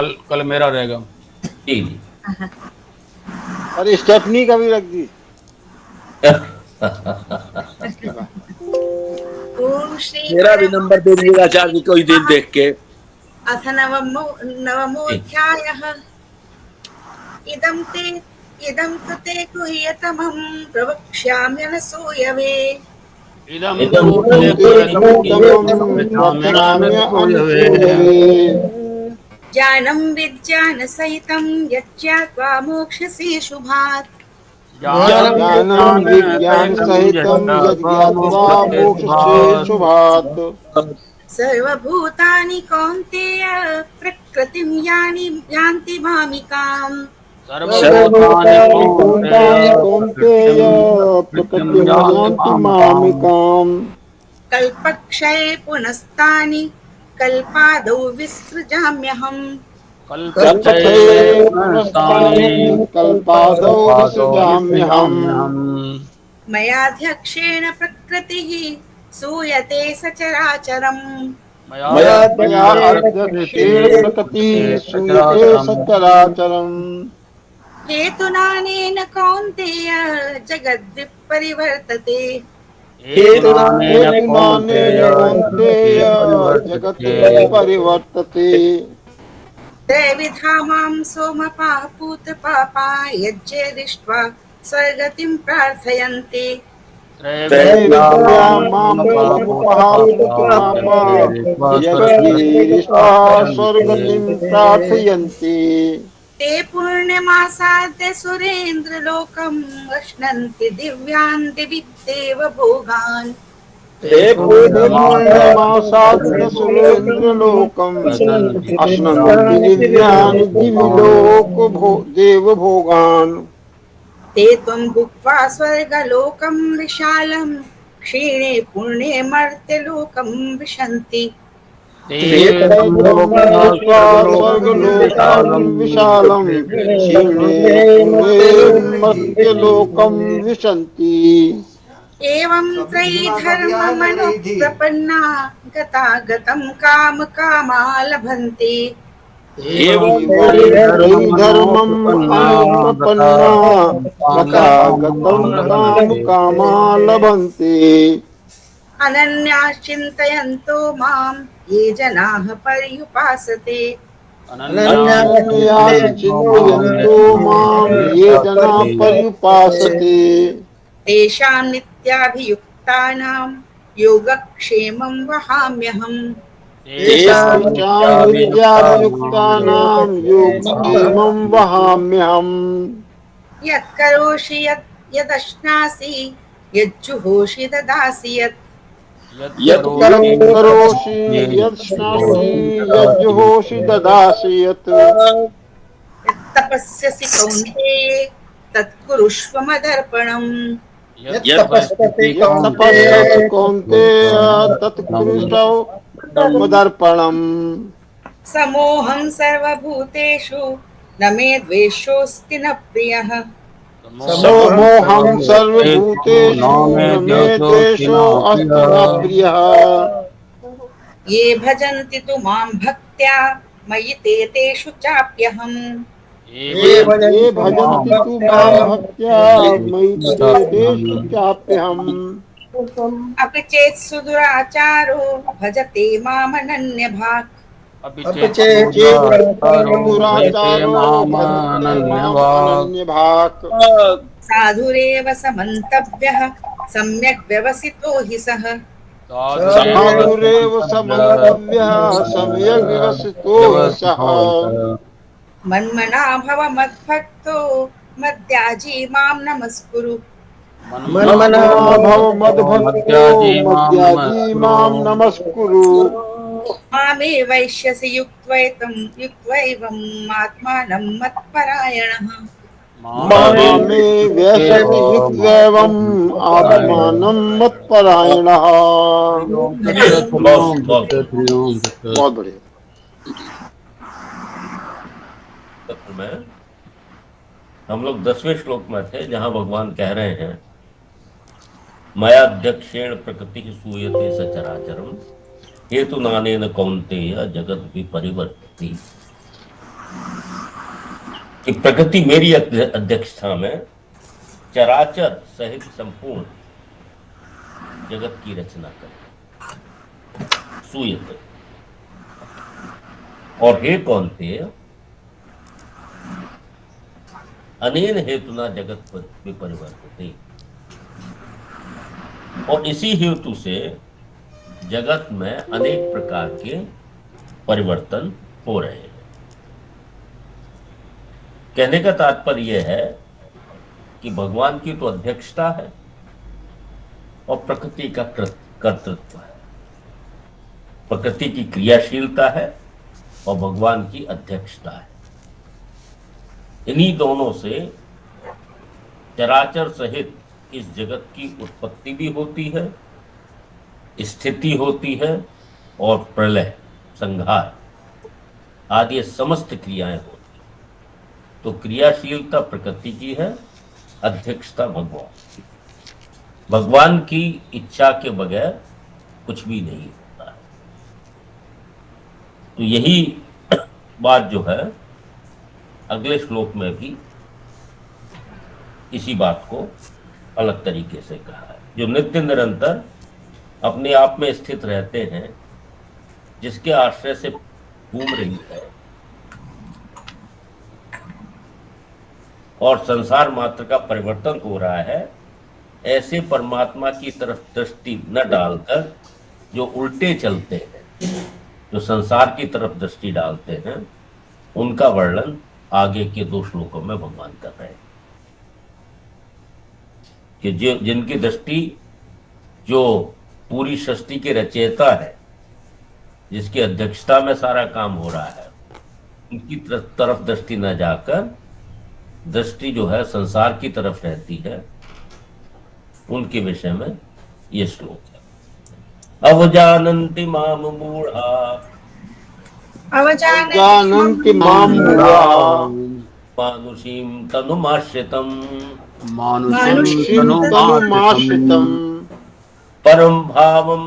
कल कल मेरा रहेगा। जी जी। अरे स्टेफनी का भी रख दी। उसके बाद ओम श्री मेरा भी नंबर दे दीजिएगा आचार्य जी कोई दिन देख के। अथ जी नवमोऽध्यायः। इदं ते इदं तु ते गुह्यतमं प्रवक्ष्याम्यनसूयवे। इदं इदं तु तु ते इदं ते ते गुह्यतमं गुह्यतमं प्रवक्ष्याम्य सूयवे। अनसूयवे। ज्ञानं विज्ञानसहितं यज्ञात्वा मोक्ष्यसि शुभात्। ज्ञानं ज्ञानं विज्ञान विज्ञानसहितं सहितं यज्ञात्वा यज्ञात्वा मोक्ष्यसे मोक्षसे शुभात्। शुभात्। सर्वभूतानि कौन्तेय प्रकृतिं यान्ति मामिकाम्। सर्वभूतानि कौन्तेय सर्वभूतानि प्रकृतिं कौन्तेय प्रकृतिं प्रकृतिं यान्ति यान्ति मामकाम्। मामिकाम्। कल्पक्षये पुनस्तानि कल्पादौ विसृजाम्यहम्। कल्पक्षये कल्पक्षये पुनस्तानि पुनस्तानि कल्पादौ कल्पादौ विसृजाम्यहम्। विसृजाम्यहम्। मयाध्यक्षेण प्रकृतिः सूयते सचराचरम्। मया मया अध्यक्षेण अध्यक्षेण प्रकृतिः प्रकृते सूयते सचराचरम्। सचराचरम्। हेतुनानेन कौन्तेय जगद्विपरिवर्तते। हेतुनानेन हेतुनानेन कौन्तेय जगति कौन्तेय जगत् परिवर्तते। विपरिवर्तते। त्रैविधा मां सोमपाः पूतपापा यज्ञैरिष्ट्वा स्वर्गतिं प्रार्थयन्ते। त्रैविद्या त्रैविद्या मां मां समपापूत सोमपः पापा पूतपापा यज्ञैरित्वा स्वर्गतिं यज्ञैरिष्ट्वा प्रार्थयन्ते। स्वर्गतिं प्रार्थयन्ति। ते पुण्यमासाद्य सुरेन्द्रलोकम् अश्नन्ति दिव्यान् दिवि देवभोगान्। ते ते पुण्यमासाद्य पुण्यमासाद्य सुरेन्द्रलोकम् यजन्ति अश्नन्ति दिव्यान् दिव्यानि देवभोगान्। दिविलोक देवभोगान्। ते त्वं भुक्त्वा स्वर्गलोकं विशालं क्षीणे पुण्ये मर्त्यलोकं विशन्ति। ते ते त्वं सम्भोक्ता भुक्त्वा स्वर्गलोकं स्वर्गलोकं विशालं विशालं क्षीणे पुण्ये मर्त्यलोकं विशन्ति। एवं त्रयी धर्ममनुप्रपन्ना गतागतं कामकामा लभन्ते। एवं एवं त्रयी धर्मम् धर्ममनोप्रपन्ना अनुप्रपन्ना गतागतं गतागतं कामकामाः काम लभन्ते। कामा लभन्ते। अनन्याश्चिन्तयन्तो मां ये जनाः पर्युपासते। अनन्यास अनन्याश्चिन्तयन्तो मां चिन्तयन्तो मां ये जना उपासते। पर्युपासते। तेषां नित्याभियुक्तानां योगक्षेमं वहाम्यहम्। तेषां तेषां नित्याभियुक्तानां नित्याभियुक्तानां योगक्षेमं वहाम्यहम्। यत्करोषि यदश्नासि यज्जुहोषि ददासि यत्। यत् करोषि यत् स्नासि यज्जुहोषि ददासि यत्। यत्तपस्यसि कौन्तेय तत्कुरुष्व मदर्पणम्। यत् तपस्यसि कौन्तेय तत् कुरुष्व मदर्पणम्। समोऽहं सर्वभूतेषु न मे द्वेषोऽस्ति न प्रियः। समोहं सर्वभूतेषु नामे न मे द्योतोऽस्ति द्वेषो न अस्ति न प्रियः। ये भजन्ति तु मां भक्त्या मयि ते तेषु चाप्यहम्। ये भजन्ति तु मां भक्त्या मयि ते तेषु चाप्यहम्। अपि चेत् सुदुराचारो भजते मामनन्यभाक्। अपि अपि चेत् चेत्सुराचारो भजते दुराचारो भजते माम् मामनन्यभाक्। अनन्यभाक्। साधुरेव समन्तव्यः सम्यग् व्यवसितो हि सः। साधुरेव साधुरेव समन्तव्यः सम्यग् विवसितो हि सः। व्यवसितो च। मन्मना भव मद्भक्तो मद्याजी मां नमस्कुरु। मन्मना मन्मना भव मद्भक्तो मद्याजी मां मद्याजी नमस्कुरु। मां नमस्कुरु। मामे वैश्यसि युक्त्वैवम् आत्मानं मत्परायणः। मामे मामे व्यसति युक्त्वैवम् आत्मानं मत्परायणः। हरि ओम तत्सत् हरि बहुत ओम बहुत तत्सत् हरि ओम तत्सत्। बहुत बढ़िया। सत्र में हम लोग 10वें श्लोक में थे जहां भगवान कह रहे हैं मयाध्यक्षेण प्रकृति सूयते सचराचरम हेतु नानेन कौन्तेय जगत विपरिवर्तति। कि प्रकृति मेरी अध्यक्षता में चराचर सहित संपूर्ण जगत की रचना करे, सूयते। और हे कौन्तेय, अनेन हेतुना जगत विपरिवर्तते, और इसी हेतु से जगत में अनेक प्रकार के परिवर्तन हो रहे हैं। कहने का तात्पर्य यह है कि भगवान की तो अध्यक्षता है और प्रकृति का कर्तृत्व है, प्रकृति की क्रियाशीलता है और भगवान की अध्यक्षता है। इन्हीं दोनों से चराचर सहित इस जगत की उत्पत्ति भी होती है, स्थिति होती है और प्रलय, संहार आदि समस्त क्रियाएं होती हैं। तो क्रियाशीलता प्रकृति की है, अध्यक्षता भगवान की। भगवान की इच्छा के बगैर कुछ भी नहीं होता है। तो यही बात जो है अगले श्लोक में भी इसी बात को अलग तरीके से कहा है। जो नित्य निरंतर अपने आप में स्थित रहते हैं, जिसके आश्रय से घूम रही है और संसार मात्र का परिवर्तन हो रहा है, ऐसे परमात्मा की तरफ दृष्टि न डालकर जो उल्टे चलते हैं, जो संसार की तरफ दृष्टि डालते हैं, उनका वर्णन आगे के 2 श्लोकों में भगवान कर रहे हैं। कि जिनकी दृष्टि, जो पूरी सृष्टि के रचयिता है, जिसकी अध्यक्षता में सारा काम हो रहा है, उनकी तरफ दृष्टि न जाकर दृष्टि जो है संसार की तरफ रहती है, उनके विषय में ये श्लोक है। अवजानन्ति माम मूढ़ा, अवजानन्ति मां मूढ़ा, मानुषीं तनुमाश्रितम्, मानुषीं तनुमाश्रितम्, परम भावम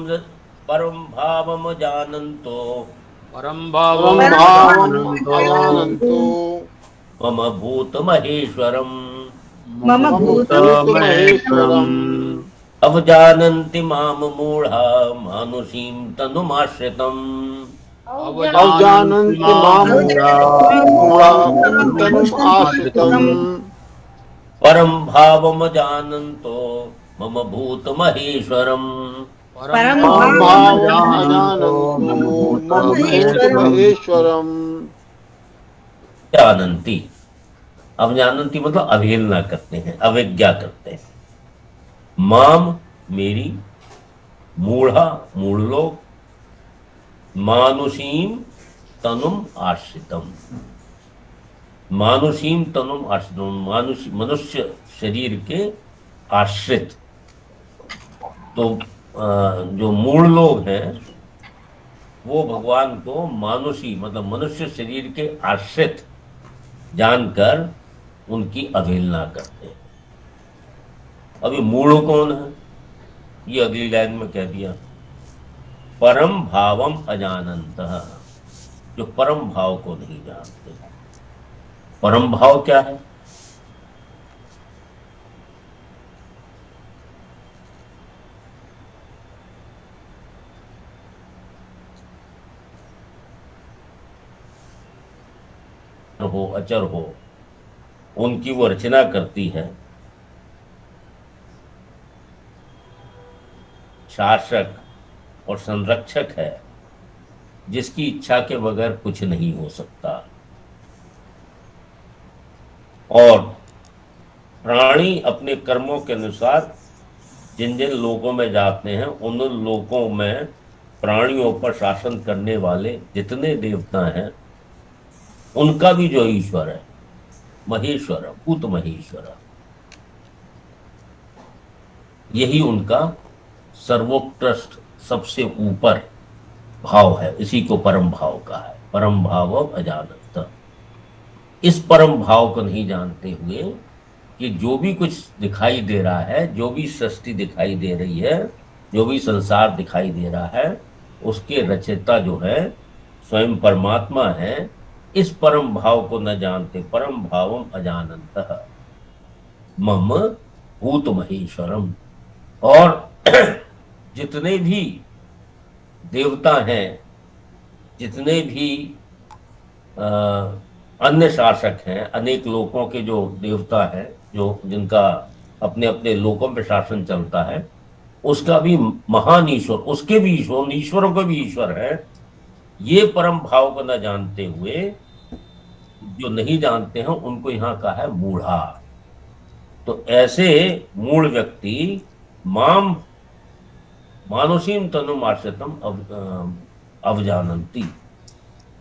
जानन्तो, परम भावम् भावम अजानन्तो, मम भूत महेश्वरम, मम भूत महेश्वरम्, अवजानन्ति माम मूढ़ा मानुषीं तनुमाश्रितम्, अवजानन्ति मां मूढ़ा तनुम् आश्रितम्, परम भावम जानन्तो मम भूत महेश्वरम, परम भावम् अजानन्तो मम भूत महेश्वरम्। जानन्ति, अवजानन्ति मतलब अवहेलना करते हैं, अवज्ञा करते हैं। माम मेरी, मूढ़ा मूढ़ लोग, मानुषीम तनुम आश्रितम, मानुषीम तनुम आश्रितम, मनुष्य शरीर के आश्रित। तो जो मूढ़ लोग हैं वो भगवान को मानुषी मतलब मनुष्य शरीर के आश्रित जानकर उनकी अवहेलना करते हैं। अभी मूढ़ कौन है, ये अगली लाइन में कह दिया। परम भावम अजानन्तः, जो परम भाव को नहीं जानते। परम भाव क्या है? हो अचर हो, उनकी वो रचना करती है, शासक और संरक्षक है, जिसकी इच्छा के बगैर कुछ नहीं हो सकता। और प्राणी अपने कर्मों के अनुसार जिन जिन लोगों में जाते हैं, उन लोगों में प्राणियों पर शासन करने वाले जितने देवता हैं, उनका भी जो ईश्वर है महेश्वर, भूत महेश्वर, यही उनका सर्वोत्कृष्ट सबसे ऊपर भाव है। इसी को परम भाव का है। परम भाव अजानत। इस परम भाव को नहीं जानते हुए कि जो भी कुछ दिखाई दे रहा है, जो भी सृष्टि दिखाई दे रही है, जो भी संसार दिखाई दे रहा है, उसके रचयिता जो है स्वयं परमात्मा है, इस परम भाव को न जानते, परम भावम अजानन्तः मम भूत महेश्वरम। और जितने भी देवता हैं, जितने भी अ, अन्य शासक हैं, अनेक लोकों के जो देवता हैं, जो जिनका अपने अपने लोकों पे शासन चलता है, उसका भी महान ईश्वर, उसके भी ईश्वर, ईश्वरों के भी ईश्वर है, ये परम भाव को न जानते हुए, जो नहीं जानते हैं उनको यहाँ कहा है मूढ़ा। तो ऐसे मूढ़ व्यक्ति माम मानुषीम तनुम आश्रितम अवजानंती,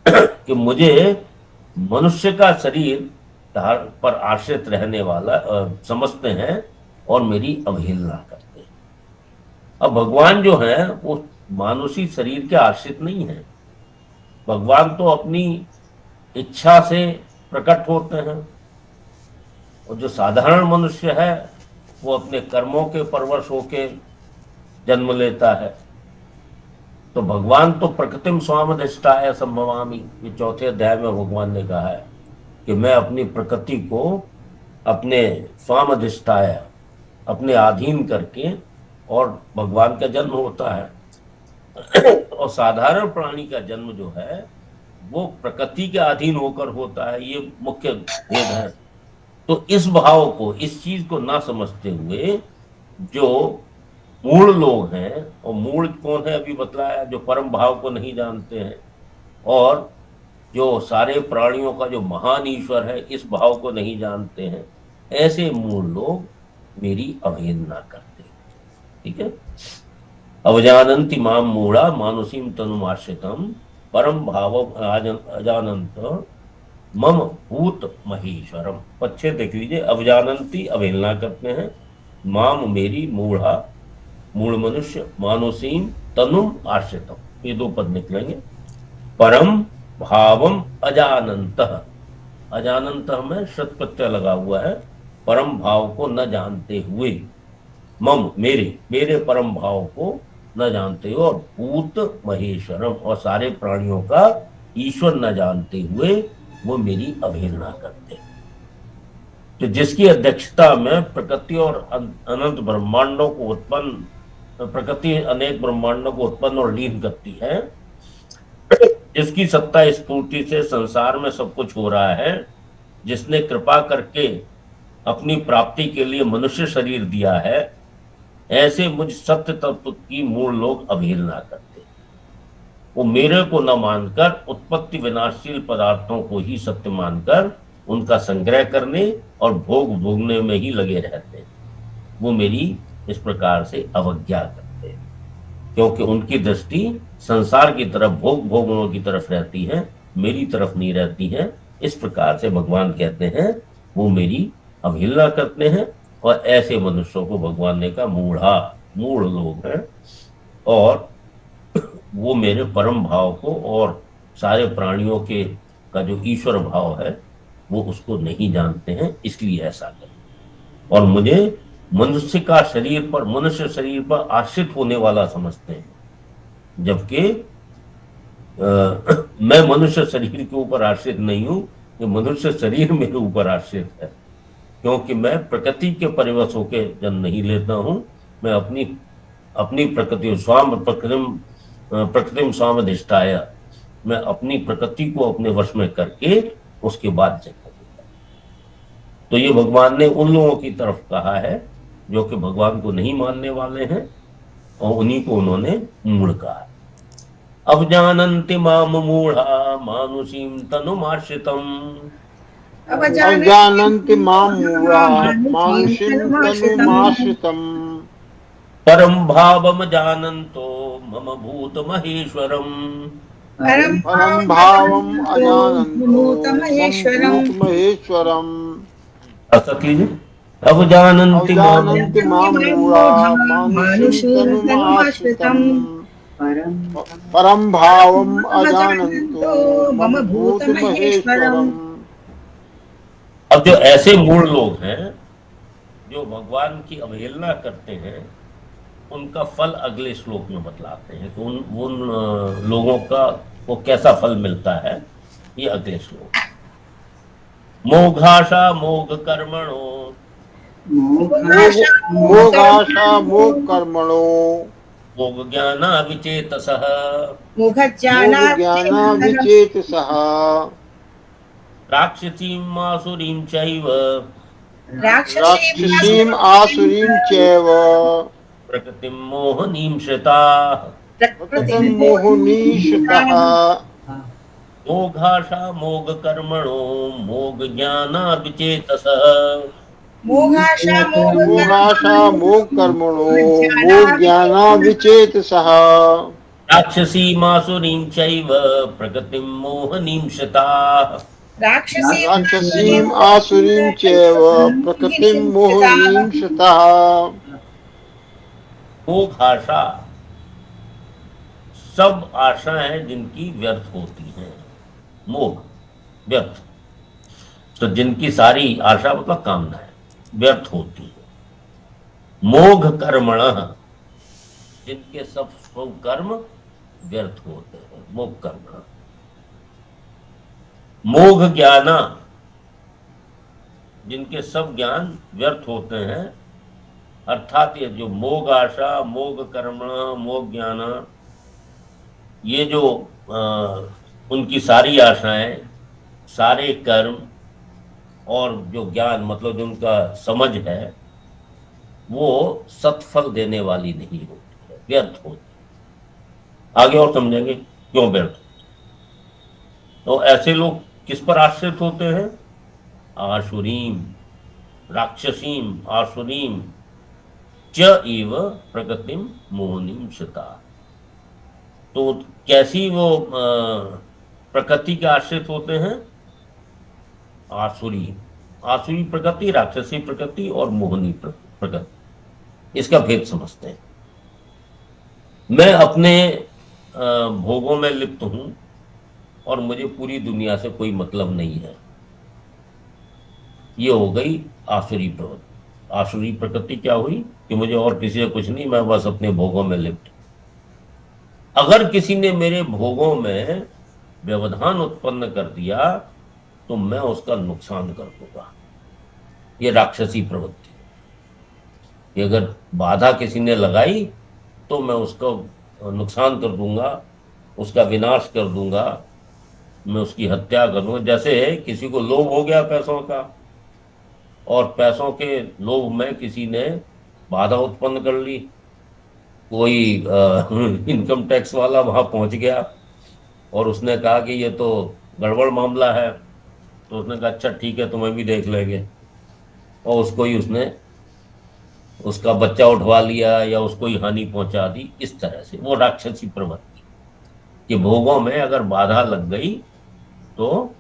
कि मुझे मनुष्य का शरीर पर आश्रित रहने वाला समझते हैं और मेरी अवहेलना करते हैं। अब भगवान जो है वो मानुषी शरीर के आश्रित नहीं है। भगवान तो अपनी इच्छा से प्रकट होते हैं, और जो साधारण मनुष्य है वो अपने कर्मों के परवश होके जन्म लेता है। तो भगवान तो प्रकृतिम स्वामधिष्ठाय संभवामि, ये चौथे अध्याय में भगवान ने कहा है कि मैं अपनी प्रकृति को अपने स्वामधिष्ठाय, अपने अधीन करके, और भगवान का जन्म होता है। और साधारण प्राणी का जन्म जो है वो प्रकृति के अधीन होकर होता है, ये मुख्य भेद है। तो इस भाव को, इस चीज को ना समझते हुए जो मूढ़ लोग हैं, और मूढ़ कौन है अभी बतलाया, जो परम भाव को नहीं जानते हैं और जो सारे प्राणियों का जो महान ईश्वर है इस भाव को नहीं जानते हैं, ऐसे मूढ़ लोग मेरी अवहेलना करते हैं। ठीक है। अवजानन्ति माम मूढ़ा मानुषीम तनुमाश्रितम परम भाव अजानंत मम भूत महेश्वरम। पच्छे देख लीजिए, अवजानन्ति अवहेलना करते हैं, माम मेरी मूढ़ा मूढ़ मनुष्य, मानुषीम तनुम आश्रितम, ये दो पद निकलेंगे। परम भावम अजानन्तः, अजानन्तः में शत प्रत्यय लगा हुआ है, परम भाव को न जानते हुए, मम मेरे परम भाव को न जानते हुए, और भूत महेश्वरम, और सारे प्राणियों का ईश्वर न जानते हुए वो मेरी अवहेलना करते हैं। तो जिसकी अध्यक्षता में प्रकृति और अनंत ब्रह्मांडों को उत्पन्न, प्रकृति अनेक ब्रह्मांडों को उत्पन्न और लीन करती है, जिसकी सत्ता स्फूर्ति से संसार में सब कुछ हो रहा है, जिसने कृपा करके अपनी प्राप्ति के लिए मनुष्य शरीर दिया है, ऐसे मुझ सत्य तत्व की मूल लोग अवहेलना करते हैं। वो मेरे को न मानकर उत्पत्ति विनाशशील पदार्थों को ही सत्य मानकर उनका संग्रह करने और भोग भोगने में ही लगे रहते हैं। वो मेरी इस प्रकार से अवज्ञा करते हैं, क्योंकि उनकी दृष्टि संसार की तरफ, भोग भोगों की तरफ रहती है, मेरी तरफ नहीं रहती है। इस प्रकार से भगवान कहते हैं वो मेरी अवहेलना करते हैं, और ऐसे मनुष्यों को भगवान ने कहा मूढ़ लोग हैं, और वो मेरे परम भाव को और सारे प्राणियों के का जो ईश्वर भाव है वो उसको नहीं जानते हैं, इसलिए ऐसा करें। और मुझे मनुष्य शरीर पर आश्रित होने वाला समझते हैं, जबकि मैं मनुष्य शरीर के ऊपर आश्रित नहीं हूं, ये मनुष्य शरीर मेरे ऊपर आश्रित है, क्योंकि मैं प्रकृति के परिवश होकर जन्म नहीं लेता हूं। मैं अपनी प्रकृति प्रकृतिम स्वामधिष्ठाय, मैं अपनी प्रकृति को अपने वश में करके उसके बाद जन्म लेता हूं। तो ये भगवान ने उन लोगों की तरफ कहा है जो कि भगवान को नहीं मानने वाले हैं, और उन्हीं को उन्होंने मूढ़ कहा। अवजानन्ति माम मूढ़ा मानुषीम तनुमाश्रितम, अवजानन्ति मां मूढ़ा मानुषीं तनुमाश्रितम् परम भावम जानन्तो मम भूत महेश्वरम, परम भावम अजानन्तो मम भूत महेश्वरम। असत लीजिए, अवजानन्ति मां मूढ़ा मानुषीं तनुमाश्रितम् परम भावम अजानन्तो मम भूत महेश्वरम। अब जो ऐसे मूढ़ लोग हैं जो भगवान की अवहेलना करते हैं, उनका फल अगले श्लोक में बतलाते हैं कि उन लोगों का को कैसा फल मिलता है। ये अगले श्लोक। मोघाशा मोघ कर्मणो मोगाशा मोग कर्मणो मोघ ज्ञाना विचेतसः मोग ज्ञाना विचेतसः राक्षसीम् आसुरीं चैव राक्षसीम् आसुरीं चैव प्रकृतिं मोहनीं श्रिताः प्रकृतिं मोहनीश्रितः मोघाशा मोघ कर्मणो मोघ ज्ञाना विचेतसः मोगाशा मोग कर्मणो मोग ज्ञाना विचेतसः राक्षसीम् आसुरीं चैव प्रकृतिं मोहनीं श्रिताः राक्षसीम् आसुरीं चैव प्रकृतिं मोहनीं श्रितः मोघाशा सब आशाएं जिनकी व्यर्थ होती हैं। मोघ व्यर्थ, तो जिनकी सारी आशा मतलब कामनाएं व्यर्थ होती है। मोघ कर्मणः, जिनके सब कर्म व्यर्थ होते हैं। मोघ कर्मणः। मोघ ज्ञाना, जिनके सब ज्ञान व्यर्थ होते हैं। अर्थात ये जो मोघ आशा, मोघ कर्म, मोघ ज्ञान, ये जो उनकी सारी आशाएं, सारे कर्म और जो ज्ञान मतलब जो उनका समझ है, वो सत्फल देने वाली नहीं होती है, व्यर्थ होती है। आगे और समझेंगे क्यों व्यर्थ होती है। तो ऐसे लोग किस पर आश्रित होते हैं? आसुरीम, राक्षसीम, आसुरीम च इव प्रकृतिम मोहनीम श्रिता। तो कैसी वो प्रकृति के आश्रित होते हैं? आसुरी, आसुरी प्रकृति, राक्षसी प्रकृति और मोहनी प्रकृति। इसका भेद समझते हैं। मैं अपने भोगों में लिप्त हूं और मुझे पूरी दुनिया से कोई मतलब नहीं है, ये हो गई आसुरी प्रवृत्ति। आसुरी प्रकृति क्या हुई कि मुझे और किसी से कुछ नहीं, मैं बस अपने भोगों में लिप्त। अगर किसी ने मेरे भोगों में व्यवधान उत्पन्न कर दिया तो मैं उसका नुकसान कर दूंगा। ये राक्षसी प्रवृत्ति। ये अगर बाधा किसी ने लगाई तो मैं उसको नुकसान कर दूंगा, उसका विनाश कर दूंगा, मैं उसकी हत्या कर दूंगा। जैसे किसी को लोभ हो गया पैसों का, और पैसों के लोभ में किसी ने बाधा उत्पन्न कर ली। कोई इनकम टैक्स वाला वहां पहुंच गया और उसने कहा कि ये तो गड़बड़ मामला है, तो उसने कहा अच्छा ठीक है, तुम्हें भी देख लेंगे, और उसको ही उसने उसका बच्चा उठवा लिया या उसको ही हानि पहुंचा दी। इस तरह से वो राक्षसी प्रवृत्ति कि भोगों में अगर बाधा लग गई तो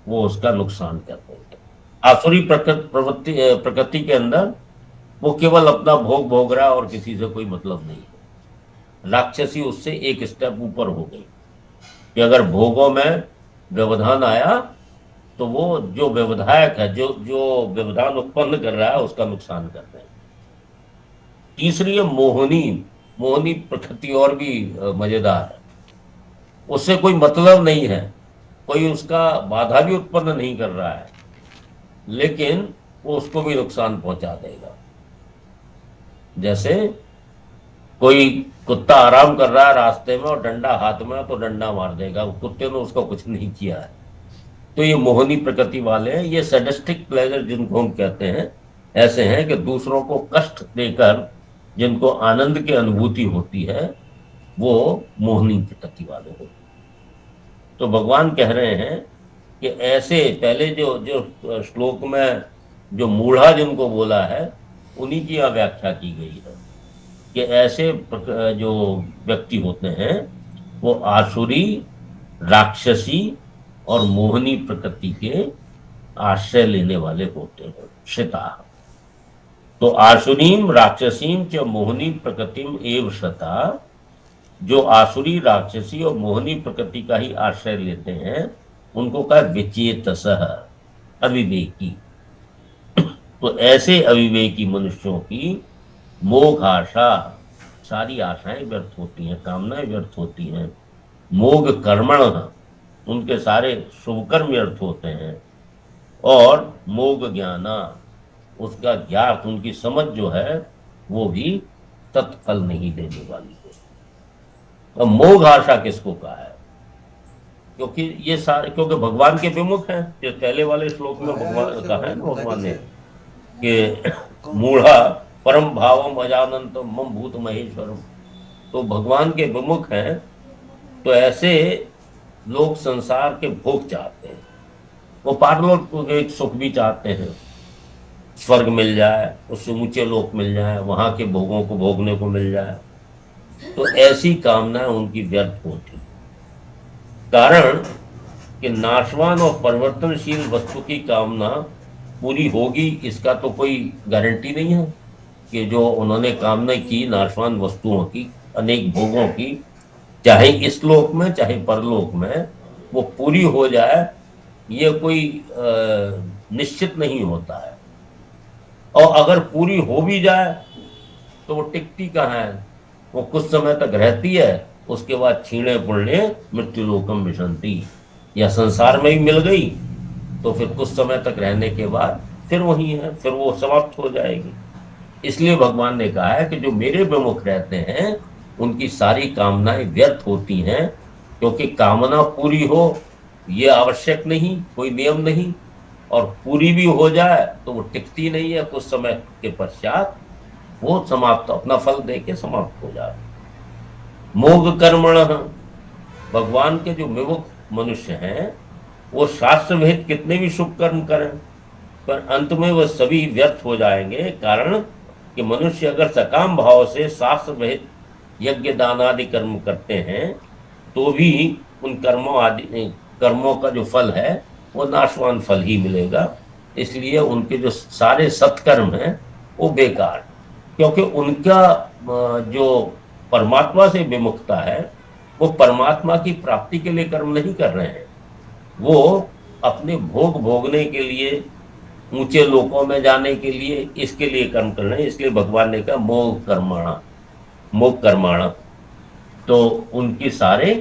वो उसका नुकसान कर देंगे। आसुरी प्रकृति के अंदर वो केवल अपना भोग भोग रहा और किसी से कोई मतलब नहीं है। राक्षसी उससे एक स्टेप ऊपर हो गई कि अगर भोगों में व्यवधान आया तो वो जो व्यवधायक है, जो व्यवधान उत्पन्न कर रहा है, उसका नुकसान कर रहे हैं। तीसरी है मोहनी। मोहनी प्रकृति और भी मजेदार है। उससे कोई मतलब नहीं है, कोई उसका बाधा भी उत्पन्न नहीं कर रहा है, लेकिन वो उसको भी नुकसान पहुंचा देगा। जैसे कोई कुत्ता आराम कर रहा है रास्ते में और डंडा हाथ में, तो डंडा मार देगा, कुत्ते ने उसको कुछ नहीं किया है। तो ये मोहनी प्रकृति वाले हैं। ये सैडिस्टिक प्लेजर जिनको हम कहते हैं, ऐसे हैं कि दूसरों को कष्ट देकर जिनको आनंद की अनुभूति होती है, वो मोहनी प्रकृति वाले होते हैं। तो भगवान कह रहे हैं कि ऐसे पहले जो जो श्लोक में जो मूढ़ा जिनको बोला है, उन्हीं की यहाँ व्याख्या की गई है कि ऐसे जो व्यक्ति होते हैं वो आसुरी, राक्षसी और मोहनी प्रकृति के आश्रय लेने वाले होते हैं। श्रिता। तो आसुरीम राक्षसीम च मोहनी प्रकृतिम एव श्रिता। जो आसुरी, राक्षसी और मोहनी प्रकृति का ही आश्रय लेते हैं, उनको कहा विचेतसः, अविवेकी। तो ऐसे अविवेकी मनुष्यों की मोघ आशा, सारी आशाएं व्यर्थ होती हैं, कामनाएं व्यर्थ होती हैं। मोघ कर्मण, उनके सारे शुभ कर्म व्यर्थ होते हैं। और मोग ज्ञाना, उसका ज्ञात उनकी समझ जो है वो भी तत्फल नहीं देने वाली है। तो मोग आशा किसको कहा है? क्योंकि ये सारे क्योंकि भगवान के विमुख हैं। जो पहले वाले श्लोक में भगवान कहा है ना भगवान ने कि मूढ़ा परम भावम अजानंतम मम भूत महेश्वरम, तो भगवान के विमुख हैं। तो ऐसे लोग संसार के भोग चाहते हैं, वो पारलोक के सुख भी चाहते हैं, स्वर्ग मिल जाए, उससे ऊंचे लोक मिल जाए, वहां के भोगों को भोगने को मिल जाए। तो ऐसी कामनाएं उनकी व्यर्थ होती। कारण कि नाशवान और परिवर्तनशील वस्तु की कामना पूरी होगी इसका तो कोई गारंटी नहीं है कि जो उन्होंने कामना की नाशवान वस्तुओं की, अनेक भोगों की, चाहे इस लोक में चाहे परलोक में, वो पूरी हो जाए, ये कोई निश्चित नहीं होता है। और अगर पूरी हो भी जाए तो वो टिकती कहाँ है? वो कुछ समय तक रहती है, उसके बाद छीणे पुण्य मृत्यु लोकम विशंति, या संसार में ही मिल गई तो फिर कुछ समय तक रहने के बाद फिर वही है, फिर वो समाप्त हो जाएगी। इसलिए भगवान ने कहा है कि जो मेरे विमुख रहते हैं उनकी सारी कामनाएं व्यर्थ होती हैं, क्योंकि कामना पूरी हो ये आवश्यक नहीं, कोई नियम नहीं, और पूरी भी हो जाए तो वो टिकती नहीं है, कुछ समय के पश्चात वो समाप्त, अपना फल दे के समाप्त हो जाए। मोग कर्मण, भगवान के जो विमुख मनुष्य हैं वो शास्त्र विहित कितने भी शुभ कर्म करें पर अंत में वह सभी व्यर्थ हो जाएंगे। कारण कि मनुष्य अगर सकाम भाव से शास्त्र विहित यज्ञ दान आदि कर्म करते हैं तो भी उन कर्मों का जो फल है वो नाशवान फल ही मिलेगा। इसलिए उनके जो सारे सत्कर्म हैं वो बेकार, क्योंकि उनका जो परमात्मा से विमुखता है वो परमात्मा की प्राप्ति के लिए कर्म नहीं कर रहे हैं, वो अपने भोग भोगने के लिए, ऊंचे लोकों में जाने के लिए, इसके लिए कर्म कर रहे हैं। इसलिए भगवान ने कहा मोग कर्माणा, तो उनके सारे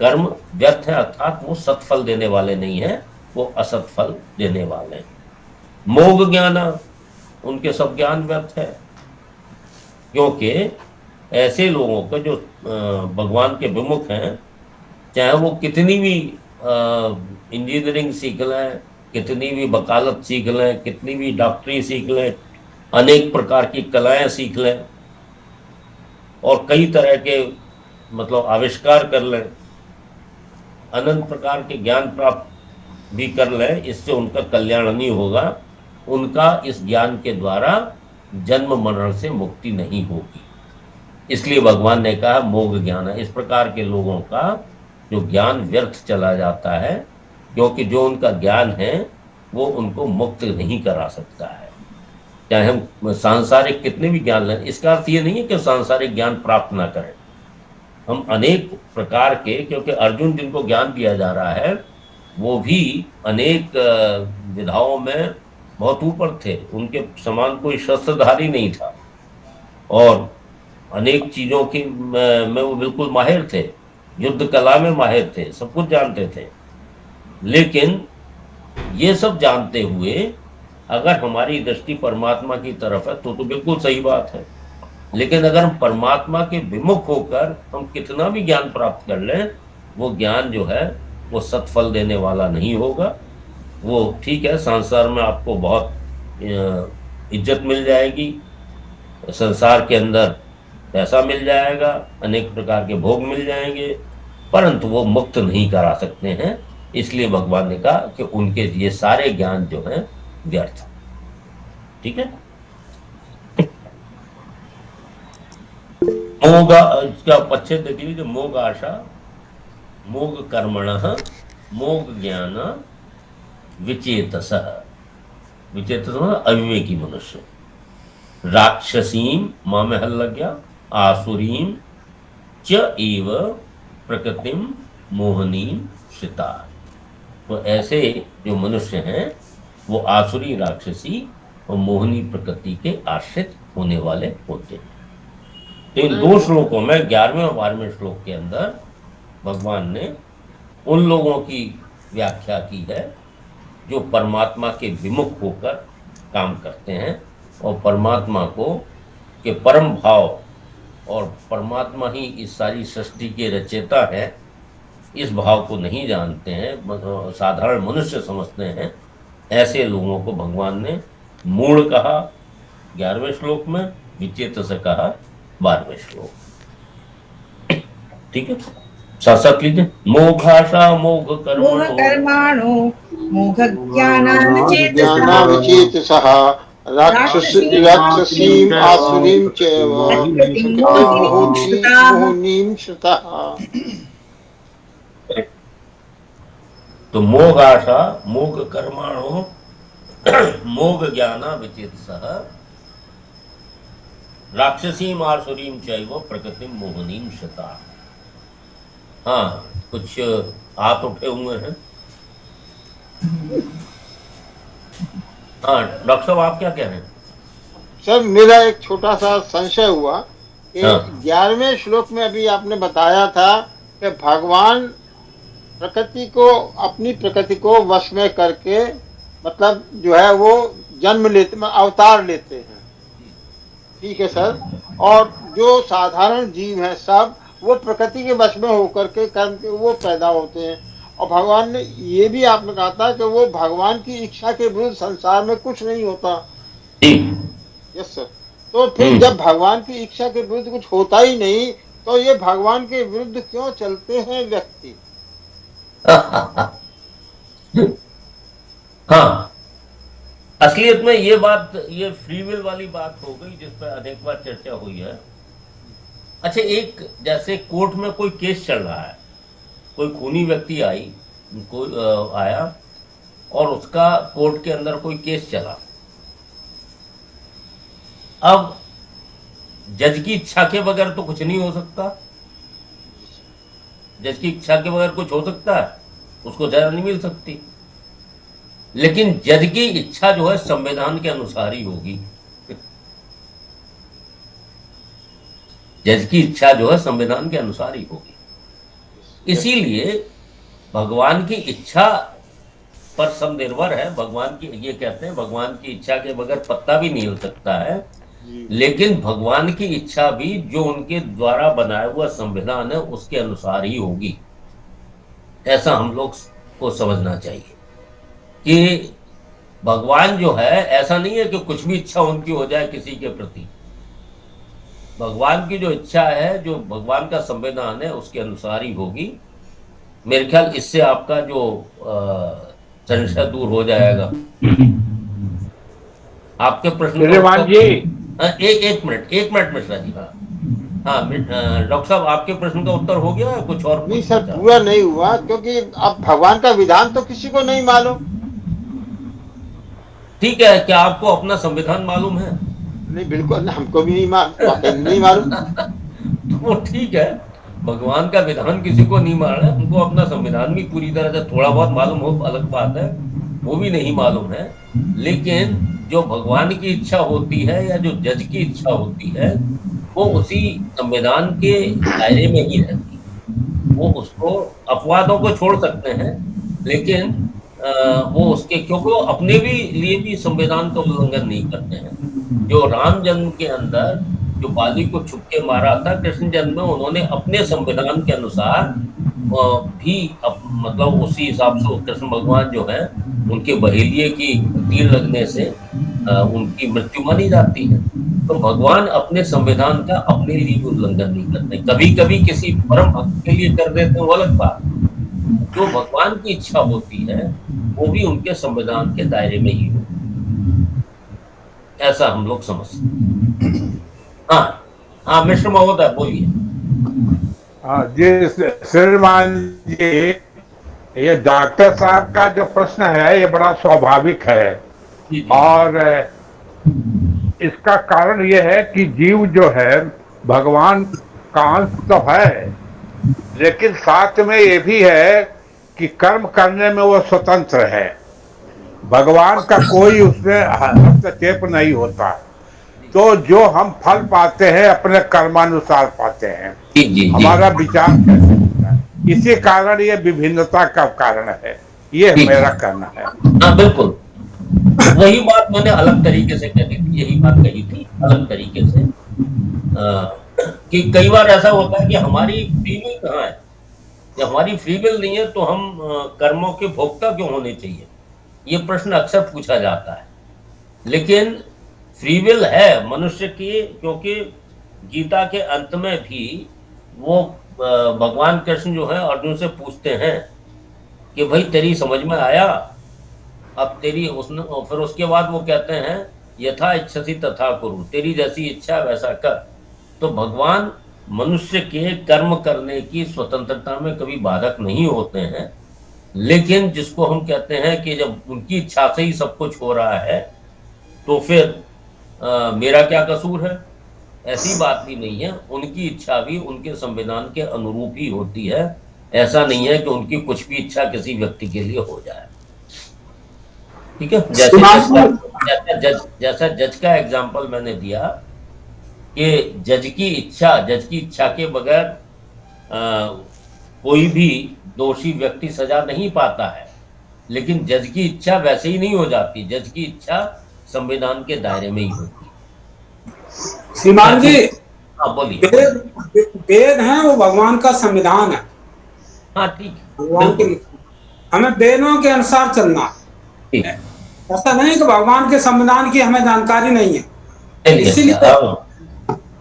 कर्म व्यर्थ है, अर्थात वो सत्फल देने वाले नहीं है, वो असत फल देने वाले हैं। मोग ज्ञाना, उनके सब ज्ञान व्यर्थ है, क्योंकि ऐसे लोगों को जो भगवान के विमुख हैं, चाहे वो कितनी भी इंजीनियरिंग सीख लें, कितनी भी वकालत सीख लें, कितनी भी डॉक्टरी सीख लें, अनेक प्रकार की कलाएं सीख लें और कई तरह के मतलब आविष्कार कर लें, अनंत प्रकार के ज्ञान प्राप्त भी कर लें, इससे उनका कल्याण नहीं होगा। उनका इस ज्ञान के द्वारा जन्म मरण से मुक्ति नहीं होगी। इसलिए भगवान ने कहा मोग ज्ञान, इस प्रकार के लोगों का जो ज्ञान व्यर्थ चला जाता है, क्योंकि जो उनका ज्ञान है वो उनको मुक्त नहीं करा सकता है। चाहे हम सांसारिक कितने भी ज्ञान लें, इसका अर्थ ये नहीं है कि सांसारिक ज्ञान प्राप्त ना करें। हम अनेक प्रकार के, क्योंकि अर्जुन जिनको ज्ञान दिया जा रहा है वो भी अनेक विधाओं में बहुत ऊपर थे, उनके समान कोई शस्त्रधारी नहीं था और अनेक चीजों की में वो बिल्कुल माहिर थे, युद्ध कला में माहिर थे, सब कुछ जानते थे। लेकिन ये सब जानते हुए अगर हमारी दृष्टि परमात्मा की तरफ है तो बिल्कुल सही बात है, लेकिन अगर हम परमात्मा के विमुख होकर हम कितना भी ज्ञान प्राप्त कर लें, वो ज्ञान जो है वो सत्फल देने वाला नहीं होगा। वो ठीक है, संसार में आपको बहुत इज्जत मिल जाएगी, संसार के अंदर पैसा मिल जाएगा, अनेक प्रकार के भोग मिल जाएंगे, परंतु वो मुक्त नहीं करा सकते हैं। इसलिए भगवान ने कहा कि उनके ये सारे ज्ञान जो है व्यर्थ। ठीक है, मोग, इसका पश्चिम देख लीजिए, मोग आशा, मोग कर्मण, मोग ज्ञान, विचेतस, विचेतस अविवेकी मनुष्य, राक्षसीम, माँ में हल लग गया, आसुरीम च एव प्रकृतिम मोहनीम श्रिता। तो ऐसे जो मनुष्य हैं वो आसुरी, राक्षसी और मोहनी प्रकृति के आश्रित होने वाले होते हैं। तो इन दो श्लोकों में 11वें और 12वें श्लोक के अंदर भगवान ने उन लोगों की व्याख्या की है जो परमात्मा के विमुख होकर काम करते हैं और परमात्मा को के परम भाव और परमात्मा ही इस सारी सृष्टि के रचयिता है, इस भाव को नहीं जानते हैं, साधारण मनुष्य समझते हैं। ऐसे लोगों को भगवान ने मूढ़ कहा 11वें श्लोक में, विचेत से कहा 12वें श्लोक। ठीक है, साथ साथ लीजिए। मोघाशा मोघ मोह कर्मणो कर्माणो मोह ज्ञानाविचेतसः ज्ञानाविचेतसः राक्षसीम् आसुरीं चैव मोहिनीं श्रुतः। तो मोघ आशा मोघ कर्माणो मोघ ज्ञाना विचेतसः राक्षसीम आसुरीम चैव प्रकृतिम मोहनीम शता। हाँ, कुछ हाथ उठे हुए हैं। हाँ डॉक्टर साहब, आप क्या कह रहे हैं? सर, मेरा एक छोटा सा संशय हुआ कि हाँ। 11वें श्लोक में अभी आपने बताया था कि भगवान प्रकृति को, अपनी प्रकृति को वश में करके, मतलब जो है वो जन्म लेते, अवतार लेते हैं। ठीक है सर। और जो साधारण जीव हैं सब, वो प्रकृति के वश में होकर के कर्म के वो पैदा होते हैं। और भगवान ने ये भी आपने कहा था कि वो भगवान की इच्छा के विरुद्ध संसार में कुछ नहीं होता। Yes sir. तो फिर जब भगवान की इच्छा के विरुद्ध कुछ होता ही नहीं, तो ये भगवान के विरुद्ध क्यों चलते हैं व्यक्ति? हाँ, असलियत में ये बात, ये फ्री विल वाली बात हो गई जिस पर अनेक बार चर्चा हुई है। अच्छा, एक जैसे कोर्ट में कोई केस चल रहा है, कोई खूनी व्यक्ति आया और उसका कोर्ट के अंदर कोई केस चला। अब जज की इच्छा के बगैर तो कुछ नहीं हो सकता। जज की इच्छा के बगैर कुछ हो सकता है? उसको सजा नहीं मिल सकती। लेकिन जज की इच्छा जो है संविधान के अनुसार ही होगी। जज की इच्छा जो है संविधान के अनुसार ही होगी। इसीलिए भगवान की इच्छा पर सब निर्भर है। भगवान की, ये कहते हैं भगवान की इच्छा के बगैर पत्ता भी नहीं हिल सकता है। लेकिन भगवान की इच्छा भी जो उनके द्वारा बनाया हुआ संविधान है उसके अनुसार ही होगी। ऐसा हम लोग को समझना चाहिए कि भगवान जो है, ऐसा नहीं है कि कुछ भी इच्छा उनकी हो जाए किसी के प्रति। भगवान की जो इच्छा है, जो भगवान का संविधान है, उसके अनुसार ही होगी। मेरे ख्याल इससे आपका जो संशय दूर हो जाएगा। आपके प्रश्न एक मिनट मिश्रा जी। हाँ डॉक्टर साहब, आपके प्रश्न का उत्तर हो गया? कुछ और नहीं सर, पूरा नहीं हुआ, क्योंकि अब भगवान का विधान तो किसी को नहीं मालूम। ठीक है, क्या आपको अपना संविधान मालूम है? नहीं, बिल्कुल हमको भी नहीं मालूम। तो ठीक है, भगवान का विधान किसी को नहीं मालूम है, हमको अपना संविधान भी पूरी तरह से थोड़ा बहुत मालूम हो अलग बात है, वो भी नहीं मालूम है। लेकिन जो भगवान की इच्छा होती है या जो जज की इच्छा होती है, वो उसी संविधान के दायरे में ही रहती है। वो उसको, अपवादों को छोड़ सकते हैं, लेकिन वो उसके, क्योंकि वो अपने भी लिए भी संविधान का उल्लंघन नहीं करते हैं। जो राम जन्म के अंदर जो बाली को छुप के मारा था, कृष्ण जन्म में उन्होंने अपने संविधान के अनुसार भी मतलब उसी हिसाब से कृष्ण भगवान जो है, उनके बहेलिये की तीर लगने से उनकी मृत्यु मानी जाती है। तो भगवान अपने संविधान का अपने लिए उल्लंघन नहीं करते। कभी कभी किसी परम भक्त के लिए कर देते हैं, वो अलग बात। जो भगवान की इच्छा होती है वो भी उनके संविधान के दायरे में ही हो, ऐसा हम लोग समझते हैं। हाँ मिश्र महोदय बोलिए। हाँ जी श्रीमान जी, ये डॉक्टर साहब का जो प्रश्न है ये बड़ा स्वाभाविक है। और इसका कारण ये है कि जीव जो है भगवान का अंश तो है, लेकिन साथ में ये भी है कि कर्म करने में वो स्वतंत्र है। भगवान का कोई उसमें हस्तक्षेप नहीं होता। तो जो हम फल पाते हैं अपने कर्मानुसार पाते हैं। जी। हमारा विचार कैसे होता है इसी कारण ये विभिन्नता का कारण है, ये ठीक। मेरा कहना है। हाँ बिल्कुल, वही बात मैंने अलग तरीके से कही थी, यही बात कही थी अलग तरीके से कि कई बार ऐसा होता है कि हमारी फ्री विल कहाँ है, जब हमारी फ्री विल नहीं है तो हम कर्मों के भोक्ता क्यों होने चाहिए, ये प्रश्न अक्सर पूछा जाता है। लेकिन फ्री विल है मनुष्य की, क्योंकि गीता के अंत में भी वो भगवान कृष्ण जो है अर्जुन से पूछते हैं कि भाई तेरी समझ में आया, अब तेरी उसने, और फिर उसके बाद वो कहते हैं यथा इच्छसि तथा कुरु, तेरी जैसी इच्छा वैसा कर। तो भगवान मनुष्य के कर्म करने की स्वतंत्रता में कभी बाधक नहीं होते हैं, लेकिन जिसको हम कहते हैं कि जब उनकी इच्छा से ही सब कुछ हो रहा है तो फिर मेरा क्या कसूर है, ऐसी बात भी नहीं है। उनकी इच्छा भी उनके संविधान के अनुरूप ही होती है, ऐसा नहीं है कि उनकी कुछ भी इच्छा किसी व्यक्ति के लिए हो जाए। ठीक है, जैसा जज का एग्जाम्पल मैंने दिया कि जज की इच्छा के बगैर कोई भी दोषी व्यक्ति सजा नहीं पाता है, लेकिन जज की इच्छा वैसे ही नहीं हो जाती, जज की इच्छा संविधान के दायरे में ही होती है। श्रीमान जी, हाँ बोलिए। वेद है वो भगवान का संविधान है। हाँ ठीक भगवान के, हमें वेदों के अनुसार चलना है, ऐसा नहीं कि भगवान के संविधान की हमें जानकारी नहीं है। इसीलिए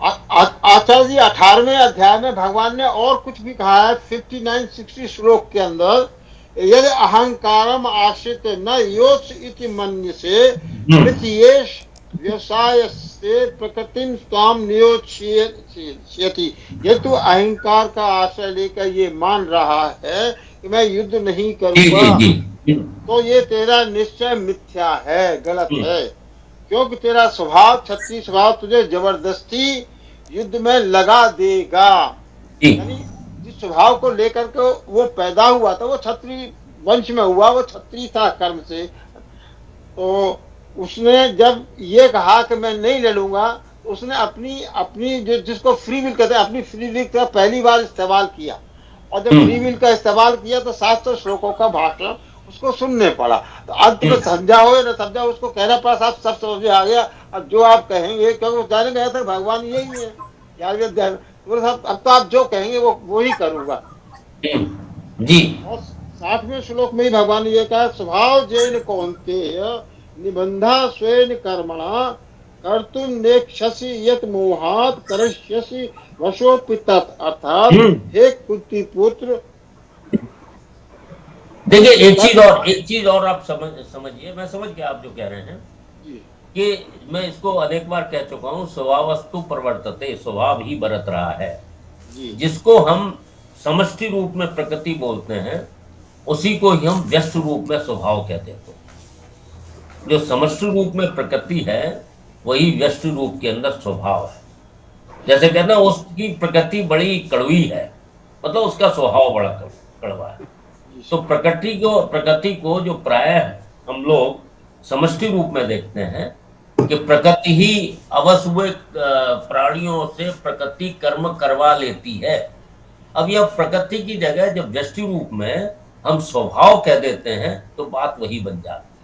आचार्य जी 18वें अध्याय में भगवान ने और कुछ भी कहा है 59-60 श्लोक के अंदर, यदि अहंकारम आश्रित न योच इति मन्यसे मृत्येश व्यवसाय से प्रकृतिम स्वाम नियोच्यति। ये तो अहंकार का आश्रय लेकर ये मान रहा है कि मैं युद्ध नहीं करूंगा, तो ये तेरा निश्चय मिथ्या है, गलत है, क्योंकि तेरा स्वभाव, क्षत्रिय स्वभाव तुझे जबरदस्ती युद्ध में लगा देगा। यानी जिस स्वभाव को लेकर के वो पैदा हुआ था, वो क्षत्रिय वंश में हुआ, वो क्षत्रिय था कर्म से, तो उसने जब ये कहा कि मैं नहीं लड़ूंगा, उसने अपनी जो जिसको फ्री विल कहते हैं, अपनी फ्री विल का पहली बार इस्तेमाल किया, और जब फ्री विल का इस्तेमाल किया तो 700 श्लोकों का भाषण उसको सुनने पड़ा। तो अंत में समझाओ या न समझाओ, उसको कहना पड़ा, साहब सब समझ में आ गया, अब जो आप कहेंगे, क्योंकि वो जाने गया था भगवान यही है यार, बोले साहब अब तो आप जो कहेंगे वो ही करूंगा जी। और 60वें श्लोक में ही भगवान ने ये कहा, स्वभाव जैन कौन्तेय निबंधा स्वेन कर्मणा कर्तुम नेक्षसि यत मोहात करष्यसि वशोपितत्। अर्थात हे कुंती पुत्र, देखिए एक चीज और आप समझिए, मैं समझ गया आप जो कह रहे हैं कि मैं इसको अनेक बार कह चुका हूं, स्वभावस्तु प्रवर्तते, स्वभाव ही बरत रहा है। जिसको हम समष्टि रूप में प्रकृति बोलते हैं, उसी को ही हम व्यष्ट रूप में स्वभाव कहते हैं। जो समष्टि रूप में प्रकृति है वही व्यष्ट रूप के अंदर स्वभाव है। जैसे कहते हैं उसकी प्रकृति बड़ी कड़वी है, मतलब उसका स्वभाव बड़ा कड़वा है। तो प्रकृति को जो प्रायः हम लोग समष्टि रूप में देखते हैं कि प्रकृति ही अवश्य हुए प्राणियों से प्रकृति कर्म करवा लेती है। अब यह प्रकृति की जगह जब व्यष्टि रूप में हम स्वभाव कह देते हैं तो बात वही बन जाती है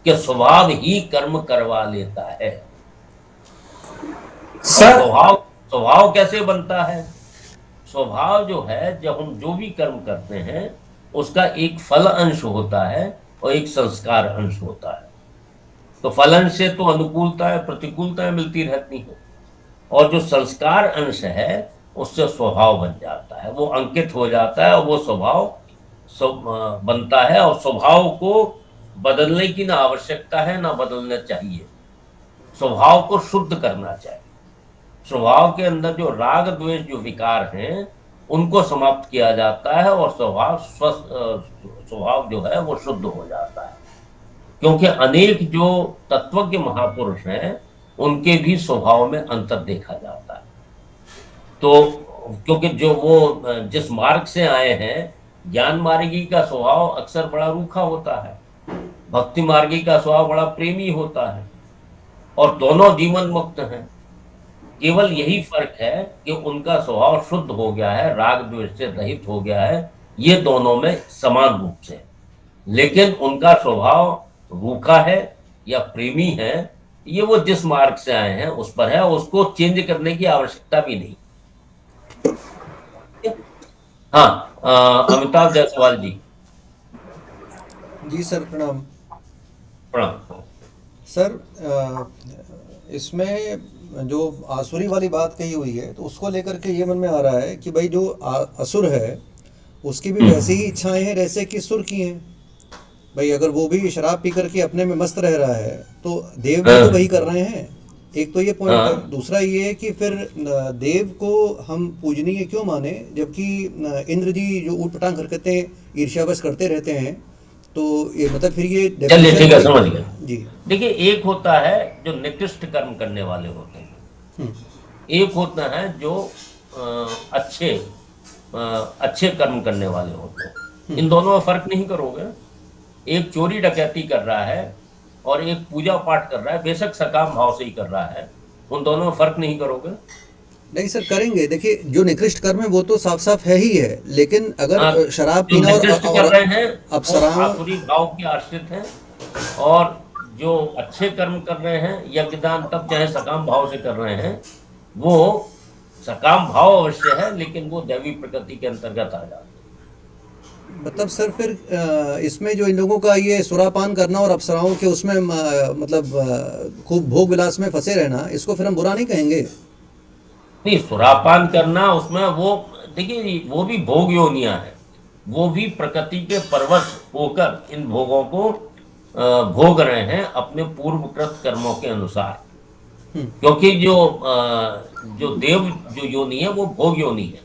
कि स्वभाव ही कर्म करवा लेता है। स्वभाव कैसे बनता है? स्वभाव जो है, जब हम जो भी कर्म करते हैं उसका एक फल अंश होता है और एक संस्कार अंश होता है। तो फल अंश से तो अनुकूलता प्रतिकूलताएं मिलती रहती हैं, और जो संस्कार अंश है उससे स्वभाव बन जाता है, वो अंकित हो जाता है और वो स्वभाव बनता है। और स्वभाव को बदलने की ना आवश्यकता है ना बदलना चाहिए, स्वभाव को शुद्ध करना चाहिए। स्वभाव के अंदर जो राग द्वेष जो विकार हैं उनको समाप्त किया जाता है और स्वभाव जो है वो शुद्ध हो जाता है। क्योंकि अनेक जो तत्वज्ञ महापुरुष हैं उनके भी स्वभाव में अंतर देखा जाता है। तो क्योंकि जो वो जिस मार्ग से आए हैं, ज्ञान मार्गी का स्वभाव अक्सर बड़ा रूखा होता है, भक्ति मार्गी का स्वभाव बड़ा प्रेमी होता है, और दोनों जीवन मुक्त हैं। केवल यही फर्क है कि उनका स्वभाव शुद्ध हो गया है, राग द्वेष से रहित हो गया है, ये दोनों में समान रूप से, लेकिन उनका स्वभाव रूखा है या प्रेमी है, ये वो जिस मार्ग से आए हैं उस पर है, उसको चेंज करने की आवश्यकता भी नहीं। हाँ, अमिताभ जायसवाल जी। जी सर, प्रणाम। प्रणाम। सर, इसमें जो आसुरी वाली बात कही हुई है, तो उसको लेकर के ये मन में आ रहा है कि भाई जो असुर है उसकी भी वैसी ही इच्छाएं हैं जैसे कि सुर की हैं। भाई अगर वो भी शराब पी करके अपने में मस्त रह रहा है तो देव भी तो वही कर रहे हैं। एक तो ये पॉइंट है। दूसरा ये है कि फिर देव को हम पूजनीय क्यों माने, जबकि इंद्र जी जो ऊटपटांग हरकतें ईर्ष्यावश करते रहते हैं, तो ये मतलब फिर ये चलिए ठीक है, समझ गया जी। देखिए, एक होता है जो निकृष्ट कर्म करने वाले होते हैं, एक होता है जो अच्छे कर्म करने वाले होते हैं। इन दोनों में फर्क नहीं करोगे। एक चोरी डकैती कर रहा है और एक पूजा पाठ कर रहा है, बेशक सकाम भाव से ही कर रहा है, उन दोनों में फर्क नहीं करोगे। नहीं सर, करेंगे। देखिए, जो निकृष्ट कर्म है वो तो साफ साफ है ही है, लेकिन अगर शराब जो पीना निकृष्ट कर रहे हैं वो अप्सराओं आसुरी भाव के आश्रित हैं, और जो अच्छे कर्म कर रहे हैं, यज्ञदान तब चाहे सकाम भाव से कर रहे हैं, वो सकाम भाव अवश्य है, लेकिन वो दैवी प्रकृति के अंतर्गत आ जाते हैं। मतलब सर फिर इसमें जो इन लोगों का ये सुरापान करना और अप्सराओं के उसमें मतलब खूब भोग विलास में फंसे रहना, इसको फिर हम बुरा नहीं कहेंगे। नहीं, सुरापान करना उसमें वो देखिए, वो भी भोग योनियां है, वो भी प्रकृति के परवश होकर इन भोगों को भोग रहे हैं अपने पूर्वकृत कर्मों के अनुसार। क्योंकि जो देव जो योनि है वो भोग योनि है,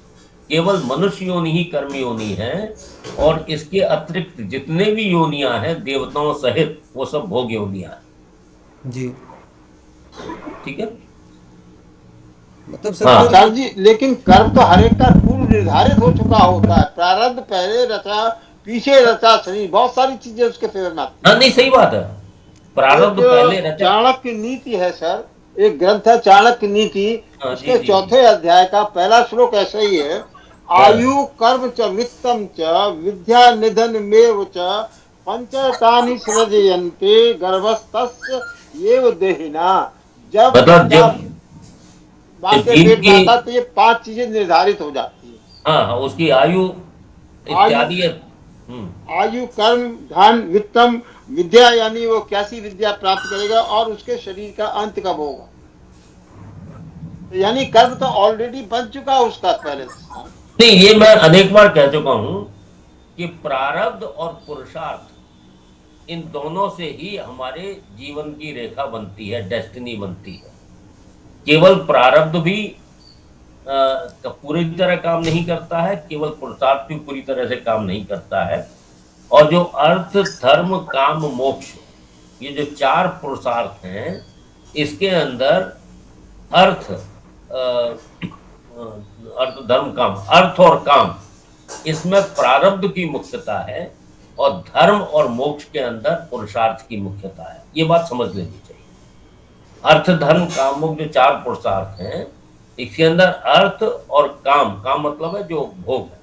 केवल मनुष्य योनि ही कर्म योनि है, और इसके अतिरिक्त जितने भी योनियां हैं देवताओं सहित वो सब भोग योनियां हैं। जी ठीक है। मतलब सर आचार्य जी, लेकिन कर्म तो हर एक का पूर्व निर्धारित हो चुका होता है। प्रारब्ध पहले रचा, पीछे रचा शरीर, बहुत सारी चीजें उसके फेवर में आती हाँ, नहीं सही बात है। प्रारब्ध पहले रचा। चाणक्य नीति है सर, एक ग्रंथ है चाणक्य नीति, उसके चौथे अध्याय का पहला श्लोक ऐसा ही है, आयु कर्म च वित्तम च विद्या निधन मेव च पंचतानि सृजयन्ते गर्भस्थस्य एव देहिना। जब बाकी पेट जाता तो ये 5 चीजें निर्धारित हो जाती है। हाँ, उसकी आयु इत्यादि। आयु, कर्म, धन, वित्तम, विद्या, यानी वो कैसी विद्या प्राप्त करेगा, और उसके शरीर का अंत कब होगा। तो यानी कर्म तो ऑलरेडी बन चुका है उसका पहले से। नहीं, ये मैं अनेक बार कह चुका हूं कि प्रारब्ध और पुरुषार्थ, इन दोनों से ही हमारे जीवन की रेखा बनती है, डेस्टिनी बनती है। केवल प्रारब्ध भी पूरी तरह काम नहीं करता है, केवल पुरुषार्थ भी पूरी तरह से काम नहीं करता है। और जो अर्थ, धर्म, काम, मोक्ष, ये जो 4 पुरुषार्थ हैं, इसके अंदर अर्थ, धर्म, काम, अर्थ और काम, इसमें प्रारब्ध की मुख्यता है, और धर्म और मोक्ष के अंदर पुरुषार्थ की मुख्यता है। ये बात समझ लेनी चाहिए। अर्थ, धर्म, काम, मोक्ष जो 4 पुरुषार्थ हैं, इसके अंदर अर्थ और काम, काम मतलब है जो भोग है,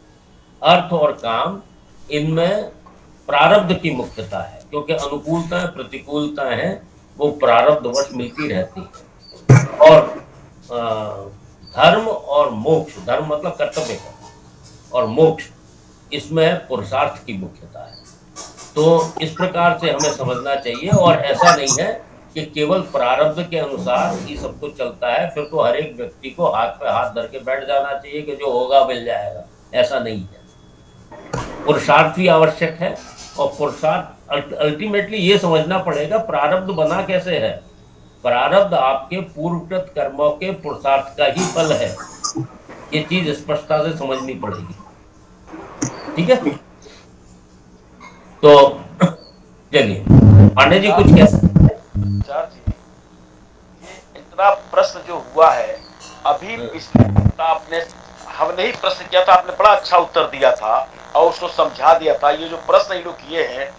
अर्थ और काम, इनमें प्रारब्ध की मुख्यता है, क्योंकि अनुकूलताएं प्रतिकूलताएं वो प्रारब्धवश मिलती रहती है। और धर्म और मोक्ष, धर्म मतलब कर्तव्य का, और मोक्ष, इसमें पुरुषार्थ की मुख्यता है। तो इस प्रकार से हमें समझना चाहिए, और ऐसा नहीं है कि केवल प्रारब्ध के अनुसार ही सब कुछ चलता है। फिर तो हर एक व्यक्ति को हाथ पे हाथ धर के बैठ जाना चाहिए कि जो होगा मिल जाएगा, ऐसा नहीं है। पुरुषार्थ भी आवश्यक है, और पुरुषार्थ अल्टीमेटली ये समझना पड़ेगा प्रारब्ध बना कैसे है। प्रारब्ध आपके पूर्वकृत कर्मों के पुरुषार्थ का ही फल है, ये चीज स्पष्टता से समझनी पड़ेगी। ठीक है। तो चलिए, पांडे जी कुछ कहते हैं। आचार्य जी, ये इतना प्रश्न जो हुआ है अभी, आपने हमने ही प्रश्न किया था, आपने बड़ा अच्छा उत्तर दिया था और उसको समझा दिया था। ये जो प्रश्न ये लोग किए हैं,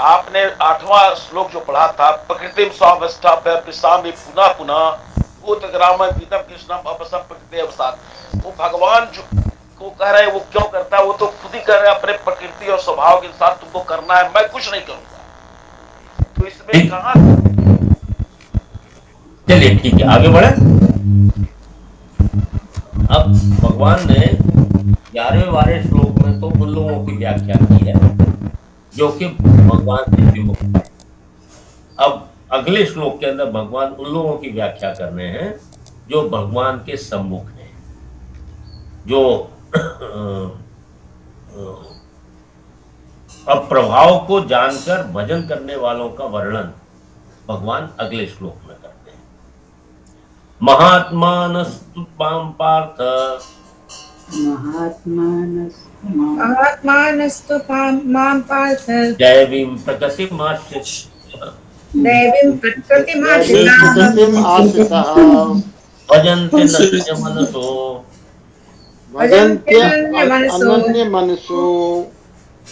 आपने 8वां श्लोक जो पढ़ा था, प्रकृतिम स्वावस्था में पुनः पुनः भूतग्राम विदम कृष्णम अपसम प्रकृति अवसाद, वो भगवान जो को कह रहे हैं वो क्यों करता है, वो तो खुद ही कह रहे हैं अपने प्रकृति और स्वभाव के साथ तुमको करना है, मैं कुछ नहीं करूंगा। तो इसमें कहां, चलिए ठीक है, आगे बढ़े। अब भगवान ने 11वें श्लोक में तो उन लोगों की व्याख्या की है जो कि भगवान से विमुख है। अब अगले श्लोक के अंदर भगवान उन लोगों की व्याख्या कर रहे हैं जो भगवान के सम्मुख हैं, जो अब प्रभाव को जानकर भजन करने वालों का वर्णन भगवान अगले श्लोक में करते हैं। महात्मानस्तु मां पार्थ, महात्मानस्तु मां पार्थ दैवीं प्रकृतिमाश्रिताः दैवीं प्रकृतिमाश्रिताः प्रकृतिम् आश्रिताः भजन्ते नन्यमनसो भजन्ते अनन्यमनसो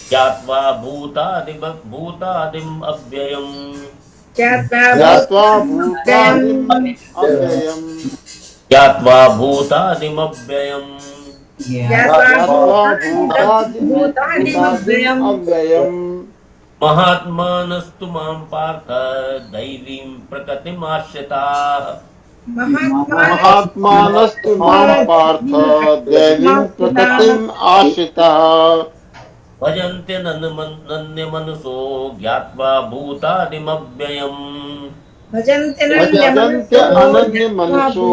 ज्ञात्वा भूतादिम् अव्ययम् ज्ञात्वा भूतादिम् अव्ययम् ज्ञात्वा भूतादिम् अव्ययम् अव्ययम् महात्मानस्तु मां पार्थ दैवीं प्रकृतिमाश्रिताः महात्मानस्तु मां पार्थ दैवीं प्रकृतिम् आश्रिताः भजन्ते नन्यमनसो ज्ञात्वा भूतादिम् अव्ययम् भजन्ते अनन्यमनसो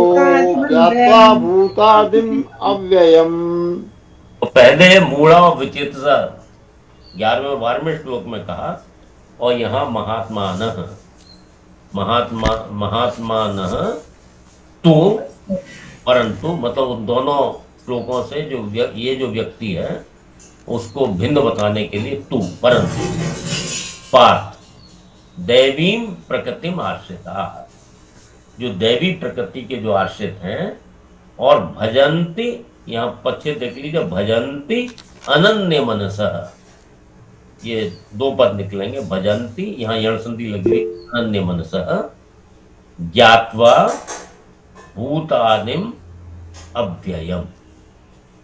ज्ञात्वा भूतादिम् अव्ययम्। तो पहले मूढ़ा और विचित्र 11वें और 12वें श्लोक में कहा, और यहाँ महात्मानः तू, परंतु मतलब उन दोनों श्लोकों से जो ये जो व्यक्ति है उसको भिन्न बताने के लिए तू, परंतु पार्थ दैवीं प्रकृतिम आश्रिता, जो दैवी प्रकृति के जो आश्रित हैं, और भजन्ति, यहाँ पक्षे देख लीजिए, भजन्ति अनन्य मनसः, ये दो पद निकलेंगे, भजन्ति, यहाँ यण संधि लगी अनन्य मनसः, ज्ञात्वा भूतादिम अव्ययम,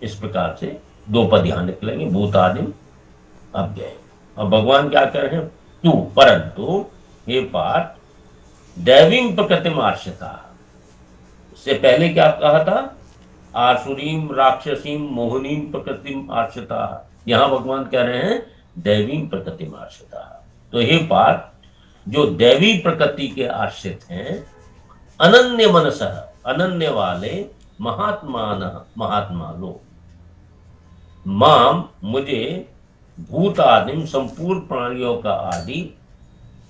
इस प्रकार से दो पद यहाँ निकलेंगे, भूतादिम अव्ययम। अब भगवान क्या कर रहे हैं, तू, परंतु हे पार्थ दैवीं प्रकृतिम आश्रिता, इससे पहले क्या कहा था, आसुरीम राक्षसीम मोहनीम प्रकृतिम आश्रिता, यहाँ भगवान कह रहे हैं दैवीं प्रकृतिम आश्रिता। तो हे पार्थ जो दैवी प्रकृति के आश्रित हैं, अनन्य मनसः, अनन्य वाले, महात्मा लोग, माम मुझे, भूतादिम संपूर्ण प्राणियों का आदि,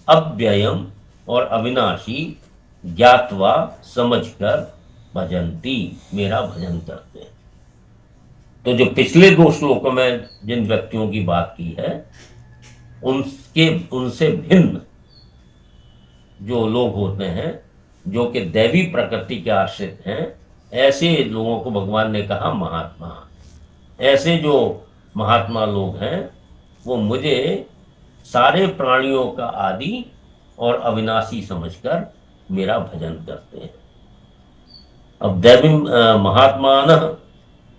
अव्ययम और अविनाशी, ज्ञात्वा समझकर, भजंती मेरा भजन करते हैं। तो जो पिछले दो श्लोकों में जिन व्यक्तियों की बात की है, उनसे भिन्न जो लोग होते हैं जो कि दैवी प्रकृति के आश्रित हैं, ऐसे लोगों को भगवान ने कहा महात्मा। ऐसे जो महात्मा लोग हैं वो मुझे सारे प्राणियों का आदि और अविनाशी समझकर मेरा भजन करते हैं। अब दैवी महात्मान,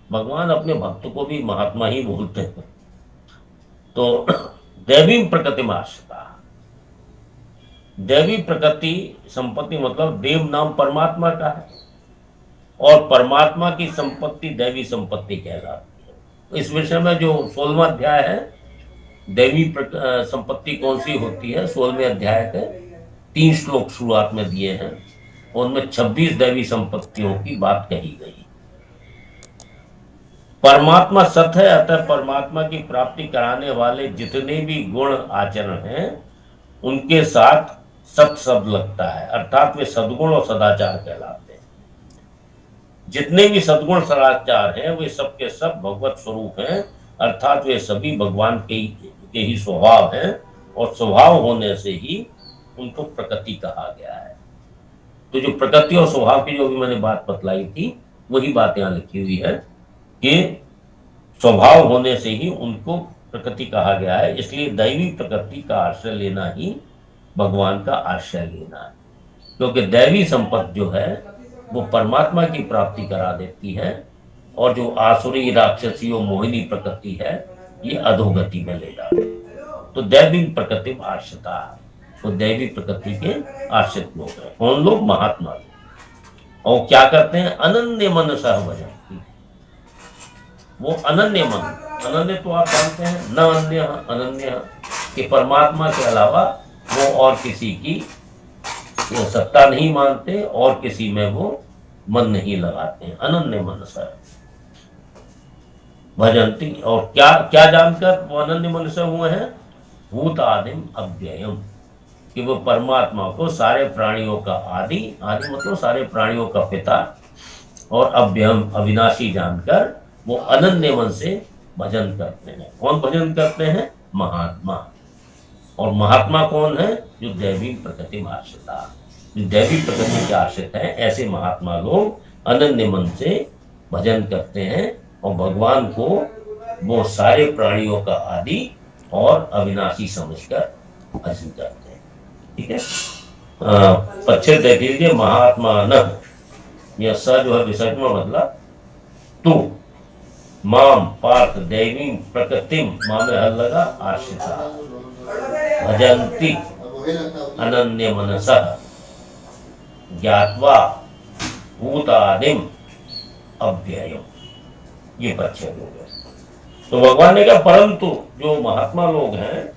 भगवान अपने भक्त को भी महात्मा ही बोलते हैं। तो दैवी प्रकृति में आश्रिता, दैवी प्रकृति संपत्ति मतलब देव नाम परमात्मा का है, और परमात्मा की संपत्ति दैवी संपत्ति कहलाती है। इस विषय में जो 16वां अध्याय है, दैवी संपत्ति कौन सी होती है, 16वें अध्याय के 3 श्लोक शुरुआत में दिए हैं, उनमें 26 दैवी संपत्तियों की बात कही गई। परमात्मा सत है, अतः परमात्मा की प्राप्ति कराने वाले जितने भी गुण आचरण हैं उनके साथ सत शब्द लगता है, अर्थात वे सद्गुण और सदाचार कहलाते हैं। जितने भी सद्गुण सदाचार हैं वे सब के सब भगवत स्वरूप हैं, अर्थात वे सभी भगवान के ही स्वभाव हैं, और स्वभाव होने से ही उनको प्रकृति कहा गया है। तो जो प्रकृति और स्वभाव की जो भी मैंने बात बतलाई थी, वही बात यहाँ लिखी हुई है कि स्वभाव होने से ही उनको प्रकृति कहा गया है। इसलिए दैवी प्रकृति का आश्रय लेना ही भगवान का आश्रय लेना है, क्योंकि दैवी संपत्ति जो है वो परमात्मा की प्राप्ति करा देती है, और जो आसुरी राक्षसी और मोहिनी प्रकृति है ये अधोगति में ले जाते हैं। तो दैवी प्रकृति आश्रिता, तो दैवी प्रकृति के आश्रित लोग हैं। कौन लोग? महात्मा लोग। और क्या करते हैं? अनन्य मन सह भजन। वो अनन्य मन, अनन्य तो आप जानते हैं, न अन्य अनन्य, कि परमात्मा के अलावा वो और किसी की वो सत्ता नहीं मानते और किसी में वो मन नहीं लगाते हैं। अनन्य मन सह भजंती। और क्या क्या जानकर वो अनन्य मन से हुए हैं? भूत आदिम अव्ययम, कि वो परमात्मा को सारे प्राणियों का आदि, आदि मतलब सारे प्राणियों का पिता, और अव्ययम अविनाशी जानकर वो अनन्य मन से भजन करते हैं। कौन भजन करते हैं? महात्मा। और महात्मा कौन है? जो दैवी प्रकृति में आश्रिता, जो दैवी प्रकृति के आश्रित है, ऐसे महात्मा लोग अनन्य मन से भजन करते हैं और भगवान को वो सारे प्राणियों का आदि और अविनाशी समझकर भजन करते हैं। ठीक है, पश्चिम देख लीजिए, महात्मा न, यह स जो है विसर्ग में मतलब तू, माम पार्थ दैवी प्रकृतिम, माँ में हल लगा, आश्रिता भजंती अनन्य मनसः ज्ञात्वा भूतादिम अव्ययम। ये बच्चे लोग हैं। तो भगवान ने कहा परंतु जो महात्मा लोग हैं,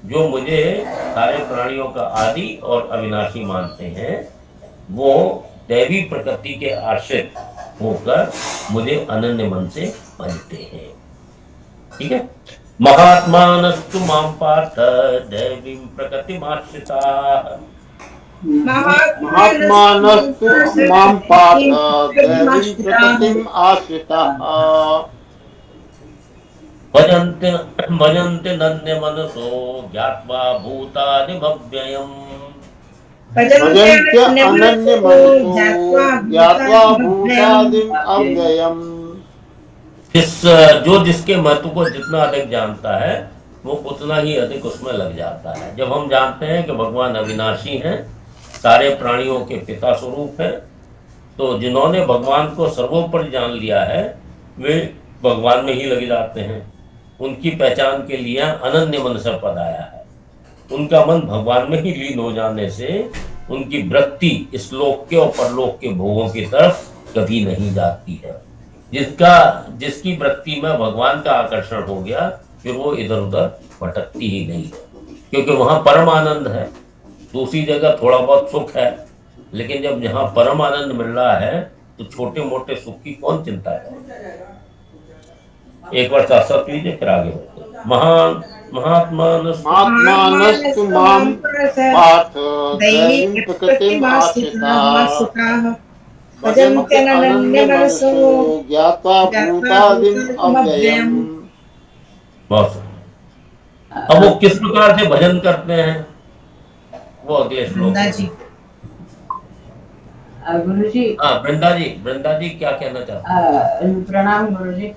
जो मुझे सारे प्राणियों का आदि और अविनाशी मानते हैं, वो दैवी प्रकृति के आश्रित होकर मुझे अनन्य मन से भजते हैं। ठीक है, महात्मानस्तु मां पार्थ दैवीं प्रकृतिमाश्रिताः। महात्मानस्तु मां पार्थ दैवीं प्रकृतिम् आश्रिताः भजन्ते भजन्ते नन्य मनसो ज्ञात्वा भूतादिमव्ययम्। भजन्त्य अनन्य मनसो ज्ञात्वा भूतादिम अव्ययम्। जो जिसके महत्व को जितना अधिक जानता है वो उतना ही अधिक उसमें लग जाता है। जब हम जानते हैं कि भगवान अविनाशी हैं, सारे प्राणियों के पिता स्वरूप हैं, तो जिन्होंने भगवान को सर्वोपरि जान लिया है वे भगवान में ही लग जाते हैं। उनकी पहचान के लिए अनन्य मन से पद आया है। उनका मन भगवान में ही लीन हो जाने से उनकी वृत्ति इस लोक के और परलोक के भोगों की तरफ कभी नहीं जाती है। जिसकी वृत्ति में भगवान का आकर्षण हो गया फिर वो इधर उधर भटकती ही नहीं है, क्योंकि वहां परम आनंद है। दूसरी जगह थोड़ा बहुत सुख है, लेकिन जब यहाँ परम आनंद मिल रहा है तो छोटे मोटे सुख की कौन चिंता है। एक बार साथ साथ लीजिए फिर आगे बढ़ते। महात्मानस्तु मां पार्थ दैवीं प्रकृतिम् आश्रिताः भजन्ते अनन्य मनसो ज्ञात्वा भूतादिम अव्ययम्। बस अब वो किस प्रकार से भजन करते हैं वो अगले श्लोक में। गुरु जी, हाँ वृंदा जी क्या कहना चाहते हैं? प्रणाम गुरु जी।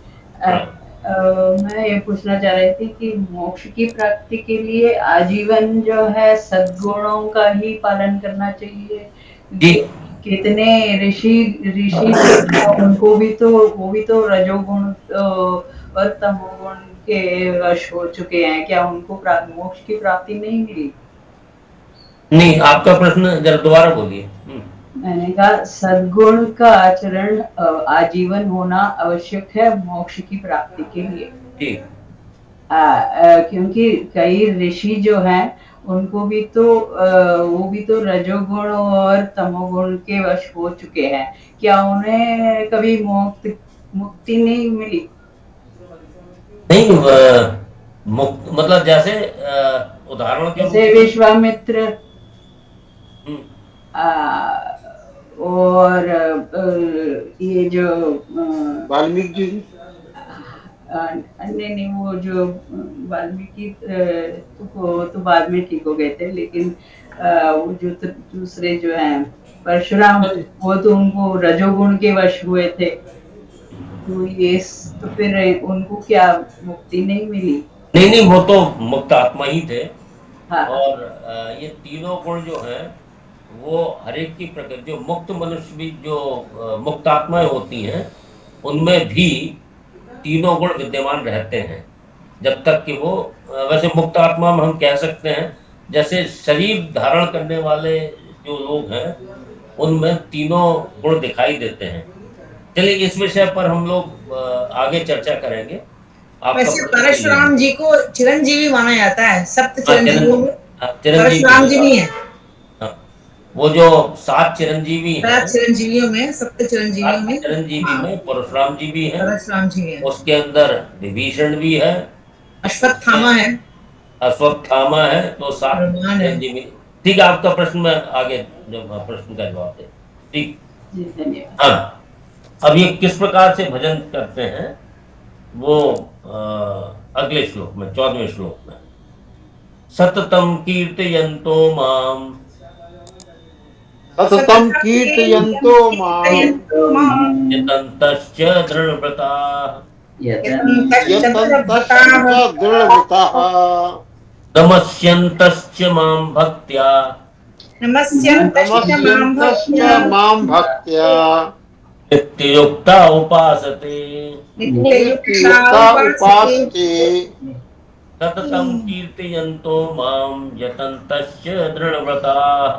मैं ये पूछना चाह रही थी कि मोक्ष की प्राप्ति के लिए आजीवन जो है सद्गुणों का ही पालन करना चाहिए। कितने ऋषि उनको भी तो वो भी तो रजोगुण और तमोगुण के वश हो चुके हैं, क्या उनको मोक्ष की प्राप्ति नहीं मिली? नहीं, आपका प्रश्न जरा दोबारा बोलिए। मैंने कहा सद्गुण का आचरण आजीवन होना आवश्यक है मोक्ष की प्राप्ति के लिए। ठीक। क्योंकि कई ऋषि जो हैं उनको भी तो वो भी तो रजोगुण और तमोगुण के वश हो चुके हैं, क्या उन्हें कभी मुक्ति नहीं मिली? नहीं, मतलब जैसे उदाहरण के जैसे विश्वामित्र और ये जो वाल्मीकि जी, नहीं वो जो वाल्मीकि तो बाद में ठीक हो गए थे, लेकिन वो जो दूसरे जो हैं परशुराम, वो तो उनको रजोगुण के वश हुए थे, तो ये तो फिर उनको क्या मुक्ति नहीं मिली? नहीं, वो तो मुक्त आत्मा ही थे। हाँ। और ये तीनों गुण जो हैं वो हर एक की प्रकृति, जो मुक्त मनुष्य भी जो मुक्त आत्माएं होती हैं उनमें भी तीनों गुण विद्यमान रहते हैं, जब तक कि वो वैसे मुक्त आत्मा में हम कह सकते हैं, जैसे शरीर धारण करने वाले जो लोग हैं उनमें तीनों गुण दिखाई देते हैं। चलिए इस विषय पर हम लोग आगे चर्चा करेंगे। आपका वैसे प्रश्न परशुराम जी को चिरंजीवी माना जाता है, सप्त चिरंजीवियों में चिरंजीवी परशुराम जी नहीं है। वो जो 7 चिरंजीवी हैं, 7 चिरंजीवियों में, सप्त चिरंजीवियों में चिरंजीवी में परशुराम जी भी हैं, परशुराम जी है, उसके अंदर विभीषण भी है, अश्वत्थामा है, अश्वत्थामा है, तो 7 हनुमान है। चिरंजीवी। ठीक है, आपका प्रश्न में आगे जब प्रश्न का जवाब दे। ठीक, जी धन्यवाद। हाँ, अब ये किस प्रकार से भजन करते हैं वो अगले श्लोक में, 14वें श्लोक में, सततम कीर्तयन्तो माम, सततम कीर्तयन्तो मां यतन्तश्च दृढव्रताः, यतन्तश्च दृढव्रताः, नमस्यन्तश्च मां भक्त्या, नमस्यन्तश्च मां भक्त्या, नित्ययुक्ता उपासते, नित्ययुक्ता उपासते, सततं कीर्तयन्तो मां यतन्तश्च दृढव्रताः,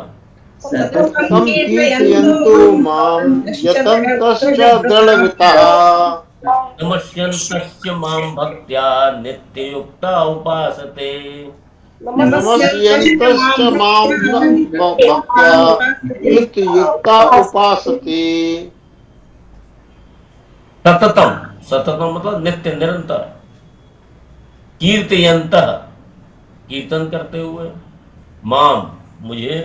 सततं कीर्तयन्तो मां यतन्तश्च दृढव्रताः, नमस्यन्तश्च मां भक्त्या नित्ययुक्ता उपासते, नमस्यन्तश्च मां भक्त्या नित्ययुक्ता उपासते। सततम, सततम मतलब नित्य निरंतर, कीर्तयन्तः कीर्तन करते हुए, माम मुझे,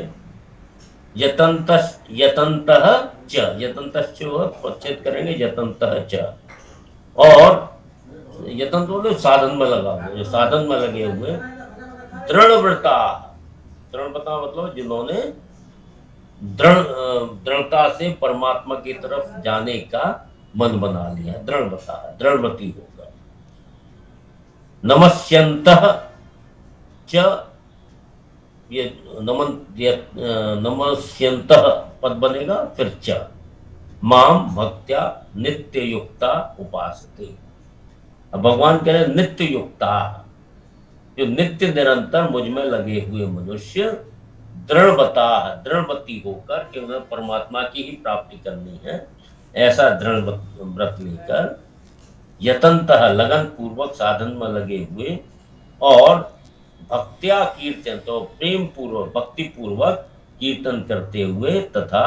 यतन्तः यतन्तः च, यतन्तश्च प्रच्छेद करेंगे, यतन्तः च, और यतन तो साधन में लगा हुए, जो साधन में लगे हुए, दृढ़व्रता, दृढ़व्रता मतलब जिन्होंने दृढ़ता से परमात्मा की तरफ जाने का मन बना लिया, दृढ़व्रता, दृढ़व्रती होकर। नमस्यन्तः च, ये नमस्यन्तः पद बनेगा, फिर च, माम भक्त्या नित्य युक्ता उपासते। अब भगवान कह रहे नित्य युक्ता, जो नित्य निरंतर मुझ में लगे हुए मनुष्य, दृढ़वता, दृढ़वती होकर कि उन्हें परमात्मा की ही प्राप्ति करनी है, ऐसा दृढ़ व्रत लेकर, यतन्तः लगन पूर्वक साधन में लगे हुए, और भक्त्या कीर्तन तो प्रेम पूर्वक भक्ति पूर्वक कीर्तन करते हुए, तथा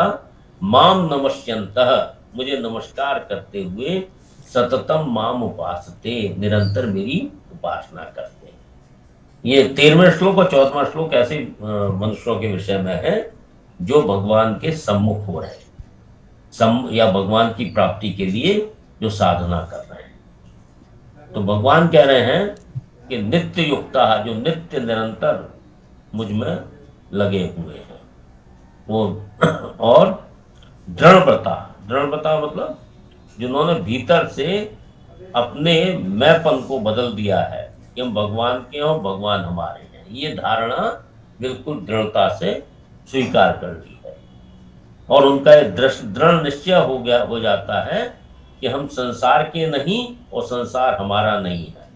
माम नमस्यन्तः मुझे नमस्कार करते हुए, सततम माम उपासते निरंतर मेरी उपासना करते। ये 13वें श्लोक और 14वां श्लोक ऐसे मनुष्यों के विषय में है जो भगवान के सम्मुख हो रहे हैं, या भगवान की प्राप्ति के लिए जो साधना कर रहे हैं। तो भगवान कह रहे हैं कि नित्य युक्ता, जो नित्य निरंतर मुझ में लगे हुए हैं वो, और दृढ़व्रता, दृढ़व्रता मतलब जिन्होंने भीतर से अपने मैंपन को बदल दिया है कि हम भगवान के हैं और भगवान हमारे हैं, ये धारणा बिल्कुल दृढ़ता से स्वीकार कर ली है, और उनका ये दृढ़ निश्चय हो जाता है कि हम संसार के नहीं और संसार हमारा नहीं है,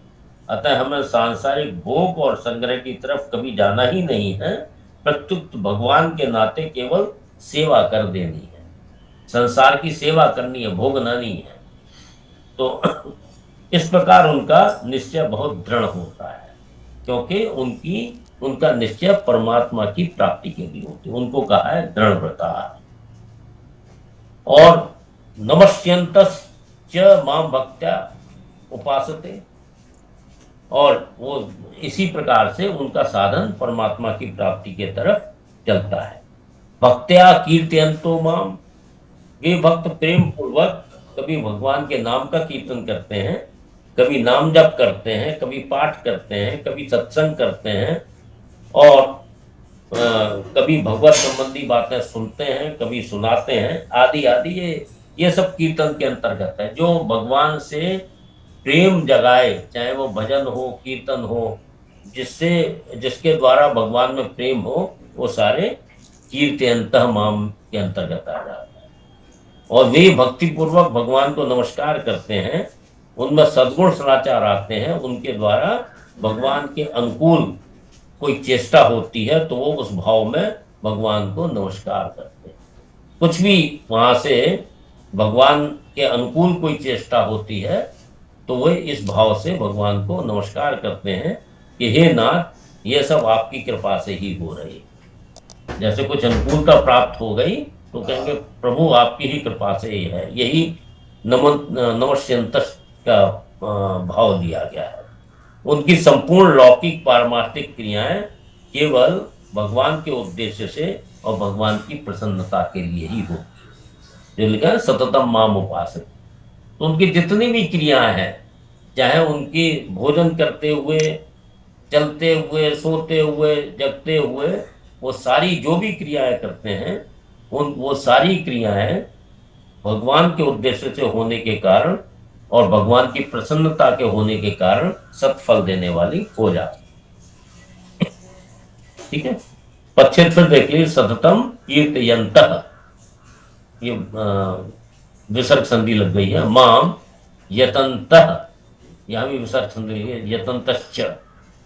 अतः हमें सांसारिक भोग और संग्रह की तरफ कभी जाना ही नहीं है, प्रत्युत भगवान के नाते केवल सेवा कर देनी है, संसार की सेवा करनी है, भोगना नहीं है। तो इस प्रकार उनका निश्चय बहुत दृढ़ होता है, क्योंकि उनका निश्चय परमात्मा की प्राप्ति के लिए होती है, उनको कहा है दृढ़व्रता। और नमस्यन्तश्च मां भक्त्या उपासते, और वो इसी प्रकार से उनका साधन परमात्मा की प्राप्ति के तरफ चलता है। भक्त्या कीर्तयन्तो माम, वे भक्त प्रेम पूर्वक कभी भगवान के नाम का कीर्तन करते हैं, कभी नाम जप करते हैं, कभी पाठ करते हैं, कभी सत्संग करते हैं, और कभी भगवत संबंधी बातें सुनते हैं, कभी सुनाते हैं, आदि आदि। ये सब कीर्तन के अंतर्गत है। जो भगवान से प्रेम जगाए, चाहे वो भजन हो, कीर्तन हो, जिसके द्वारा भगवान में प्रेम हो, वो सारे कीर्तयन्तः माम के अंतर्गत आ जाते हैं। और वे भक्ति पूर्वक भगवान को नमस्कार करते हैं, उनमें सद्गुण सदाचार आते हैं, उनके द्वारा भगवान के अनुकूल कोई चेष्टा होती है तो वो उस भाव में भगवान को नमस्कार करते हैं। कुछ भी वहां से भगवान के अनुकूल कोई चेष्टा होती है तो वे इस भाव से भगवान को नमस्कार करते हैं कि हे नाथ, ये सब आपकी कृपा से ही हो रही है। जैसे कुछ अनुकूलता प्राप्त हो गई तो कहेंगे प्रभु आपकी ही कृपा से ही है। यही नमस्यंत का भाव दिया गया है। उनकी संपूर्ण लौकिक पारमार्थिक क्रियाएं केवल भगवान के उद्देश्य से और भगवान की प्रसन्नता के लिए ही होती है। जो लिखा है सततम माम उपासते, तो उनकी जितनी भी क्रियाएं हैं, चाहे उनकी भोजन करते हुए, चलते हुए, सोते हुए, जगते हुए, वो सारी जो भी क्रियाएं करते हैं वो सारी क्रियाएं भगवान के उद्देश्य से होने के कारण और भगवान की प्रसन्नता के होने के कारण सत्फल देने वाली हो जाती। ठीक है, पच्छेद फिर देख लीजिए, सततम कीर्तयन्तः, ये विसर्ग संधि लग गई है। माम यतन्तः, यहाँ भी विसर्ग संधि है। यतन्तश्च,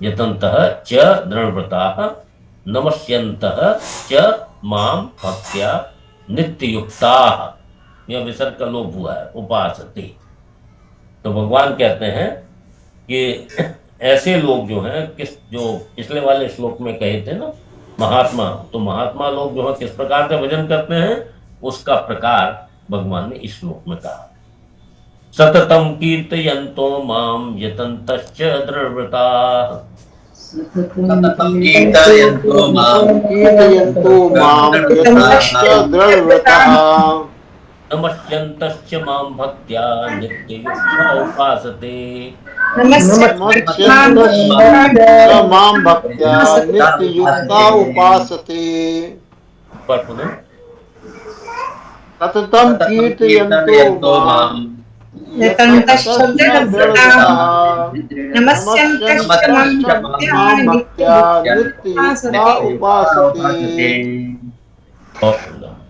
यतन्तः च दृढ़व्रताः नमस्यन्तः च माम भक्त्या नित्ययुक्ताः, यह विसर्ग का लोप हुआ है। उपासते, तो भगवान कहते हैं कि ऐसे लोग जो हैं, जो पिछले वाले श्लोक में कहे थे ना महात्मा, तो महात्मा लोग जो है किस प्रकार से भजन करते हैं उसका प्रकार भगवान ने इस श्लोक में कहा। सततम कीर्तयन्तो माम यतन्तश्च दृढ़व्रताः, सततम कीर्तयन्तो माम यतन्तश्च दृढ़व्रताः नमस्यन्तश्च माम भक्त्या नित्ययुक्ता उपासते। नमस्यन्तश्च मां भक्त्या नित्ययुक्ता उपासते। सततं कीर्तयन्तो मां यतन्तश्च दृढ़व्रताः नमस्यन्तश्च मां भक्त्या नित्ययुक्ता उपासते।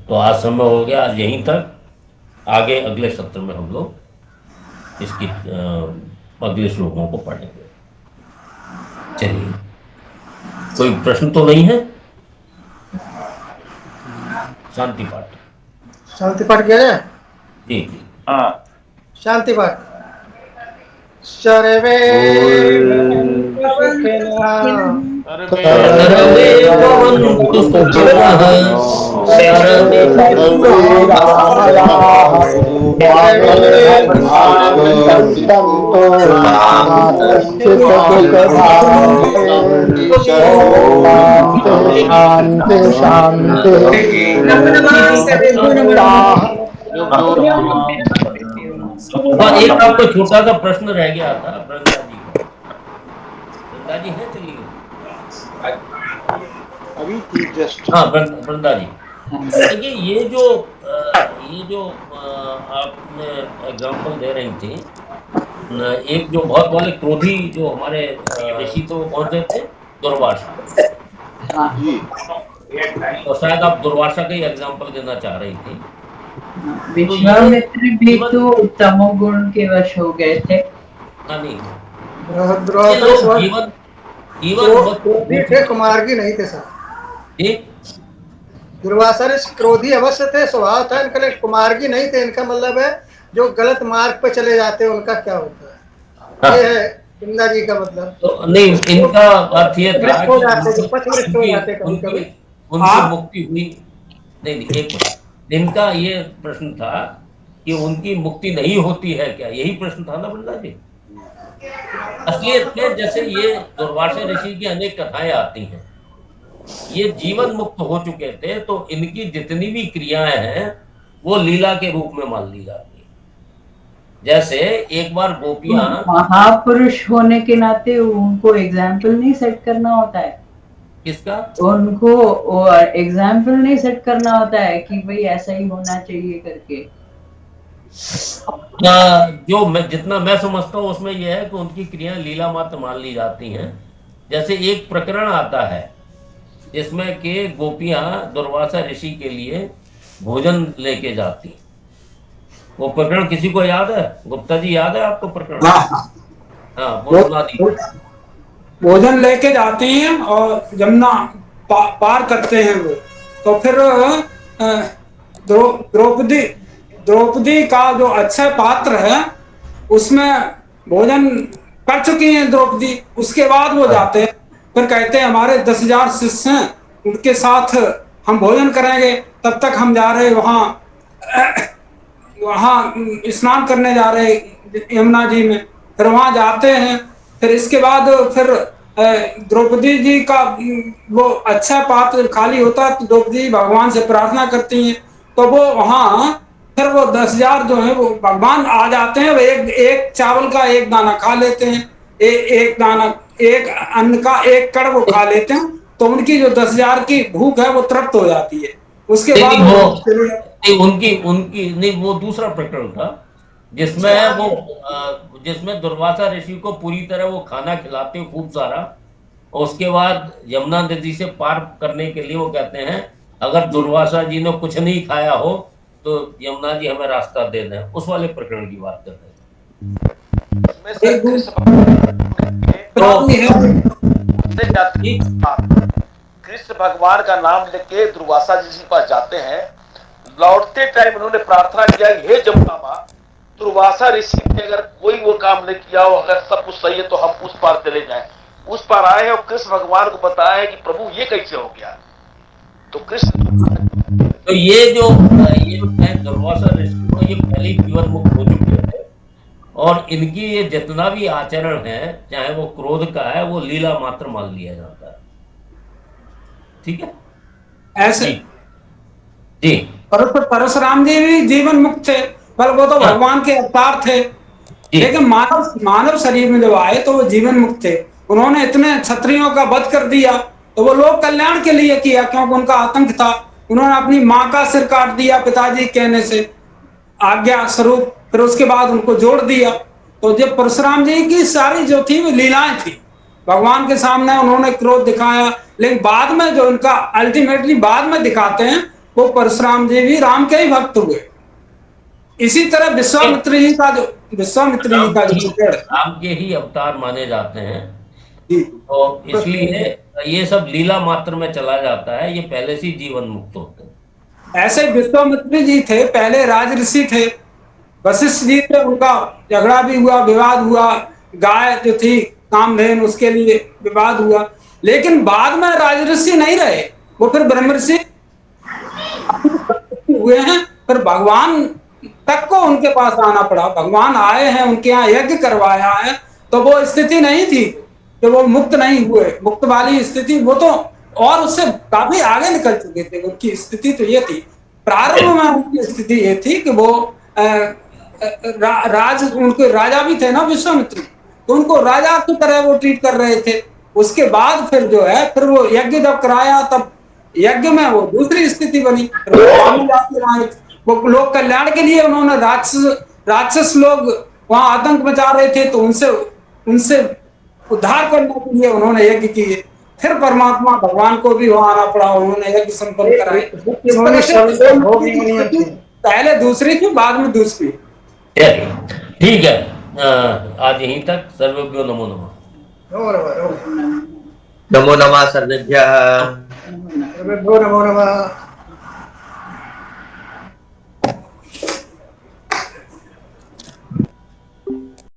तो आज समय हो गया, आज यहीं तक। आगे अगले सत्र में हम लोग इसकी अगले श्लोकों को पढ़ेंगे। चलिए, कोई प्रश्न तो नहीं है? शांति पाठ, शांति पाठ किया जाए? जी हाँ, शांति पाठ। सर्वे एक आपको छोटा सा प्रश्न रह गया था वृंदा जी का। वृंदा जी है, चलिए अभी थी जस्ट। हाँ वृंदा जी, देखिए ये जो आपने एग्जांपल दे रही थी, एक जो बहुत वाले क्रोधी जो हमारे ऋषि तो कौन से थे? दुर्वासा जी, तो शायद आप दुर्वासा का ही एग्जांपल देना चाह रही थी। विश्वामित्र भी तो तमोगुण के वश हो गए थे। नहीं, क्रोधी थे, कुमार्गी नहीं थे सर। दुर्वासा ऋषि क्रोधी अवश्य थे, स्वभाव था इनका, लेकिन कुमार्गी नहीं थे। इनका मतलब है जो गलत मार्ग पे चले जाते हैं उनका क्या होता है। हाँ। ये है वृंदा जी का मतलब। तो नहीं, इनका अर्थ ये था कि उनकी मुक्ति हुई नहीं। एक मिनट, इनका ये प्रश्न था कि उनकी मुक्ति नहीं होती है क्या, यही प्रश्न था ना वृंदा जी? असलियत में जैसे ये दुर्वासा ऋषि की अनेक कथाएं आती हैं, ये जीवन मुक्त हो चुके थे तो इनकी जितनी भी क्रियाएं हैं वो लीला के रूप में मान ली जाती है। जैसे एक बार गोपियां, महापुरुष होने के नाते उनको एग्जाम्पल नहीं सेट करना होता है। किसका? उनको एग्जाम्पल नहीं सेट करना होता है कि भाई ऐसा ही होना चाहिए करके। जो जितना मैं समझता हूँ उसमें यह है कि उनकी क्रियाएं लीला मात्र मान ली जाती हैं। जैसे एक प्रकरण आता है जिसमें कि गोपियां दुर्वासा ऋषि के लिए भोजन लेके जाती, वो प्रकरण किसी को याद है? गुप्ता जी याद है आपको प्रकरण? हाँ, वो सुना दी। भोजन लेके जाते हैं और जमुना पार करते हैं वो, तो फिर द्रौपदी का जो अक्षय पात्र है उसमें भोजन कर चुकी हैं द्रौपदी। उसके बाद वो जाते हैं, फिर कहते हैं हमारे 10,000 शिष्य हैं, उनके साथ हम भोजन करेंगे, तब तक हम जा रहे वहाँ स्नान करने जा रहे यमुना जी में। फिर वहाँ जाते हैं, फिर इसके बाद फिर द्रौपदी जी का वो अच्छा पात्र खाली होता है तो द्रौपदी भगवान से प्रार्थना करती हैं, तो वो वहाँ फिर वो 10,000 जो है वो भगवान आ जाते हैं, वो एक चावल का एक दाना खा लेते हैं, एक दाना एक अन्न का एक कण वो खा लेते हैं, तो उनकी जो 10,000 की भूख है वो तृप्त हो जाती है। उसके बाद उनकी नहीं, वो दूसरा प्रकरण था जिसमें दुर्वासा ऋषि को पूरी तरह वो खाना खिलाते हैं खूब सारा, और उसके बाद यमुना नदी से पार करने के लिए वो कहते हैं अगर दुर्वासा जी ने कुछ नहीं खाया हो तो यमुना जी हमें रास्ता दे दें। उस वाले प्रकरण की बात कर रहे थे। कृष्ण भगवान का नाम लेके दुर्वासा जी के पास जाते हैं। लौटते टाइम उन्होंने प्रार्थना किया, हे जमुना मां, दुर्वासा ऋषि ने अगर कोई वो काम नहीं किया हो, अगर सब कुछ सही है तो हम उस पार चले जाएं। उस पार आए हैं और कृष्ण भगवान को बताया है कि प्रभु ये कैसे हो गया। तो कृष्ण तो ये दुर्वासा ऋषि को ये पहले ही जीवन मुक्त हो चुके थे, और इनकी ये जितना भी आचरण है, चाहे वो क्रोध का है, वो लीला मात्र मान लिया जाता है। ठीक है, ऐसे जी। परशुराम जी भी जीवन मुक्त थे, पर वो तो भगवान के अवतार थे, लेकिन मानव शरीर में जब आए तो वो जीवन मुक्त थे। उन्होंने इतने क्षत्रियों का वध कर दिया तो वो लोक कल्याण के लिए किया, क्योंकि उनका आतंक था। उन्होंने अपनी माँ का सिर काट दिया पिताजी कहने से आज्ञा स्वरूप, फिर उसके बाद उनको जोड़ दिया। तो जब परशुराम जी की सारी जो थी वो लीलाएं थी, भगवान के सामने उन्होंने क्रोध दिखाया, लेकिन बाद में जो उनका अल्टीमेटली बाद में दिखाते हैं वो परशुराम जी भी राम के ही भक्त हुए। इसी तरह विश्वामित्र जी का जो राम के ही अवतार माने जाते हैं, तो इसलिए ये सब लीला मात्र में चला जाता है, ये पहले से जीवन मुक्त होते हैं। ऐसे विश्वामित्र जी थे, पहले राजऋषि थे। वशिष्ठ जी थे, उनका झगड़ा भी हुआ, विवाद हुआ, गाय जो थी कामधेनु उसके लिए विवाद हुआ, लेकिन बाद में राजऋषि नहीं रहे, वो फिर ब्रह्मऋषि हुए हैं। फिर भगवान तक को उनके पास आना पड़ा, भगवान आए हैं, उनके यहाँ यज्ञ करवाया है, तो वो स्थिति नहीं थी कि वो मुक्त नहीं हुए। मुक्त वाली स्थिति वो तो और उससे काफी आगे निकल चुके थे। उनकी स्थिति तो ये थी, प्रारंभ में उनकी स्थिति ये थी कि वो उनके राजा भी थे ना विश्वामित्र, तो उनको राजा की तरह वो ट्रीट कर रहे थे। उसके बाद फिर जो है फिर वो यज्ञ जब कराया तब यज्ञ में वो दूसरी स्थिति बनी। वो लोक कल्याण के लिए उन्होंने राक्षस लोग वहां आतंक मचा रहे थे, तो उनसे उद्धार करने के लिए उन्होंने यज्ञ किए। फिर परमात्मा भगवान को भी वहां आना पड़ा, उन्होंने यज्ञ संपन्न कराए। पहले दूसरी थी, बाद में दूसरी। ठीक है, आज यहीं तक। सर्वेभ्यो नमो नमः। नमो नमः सर्वेभ्यः। नमो नमः।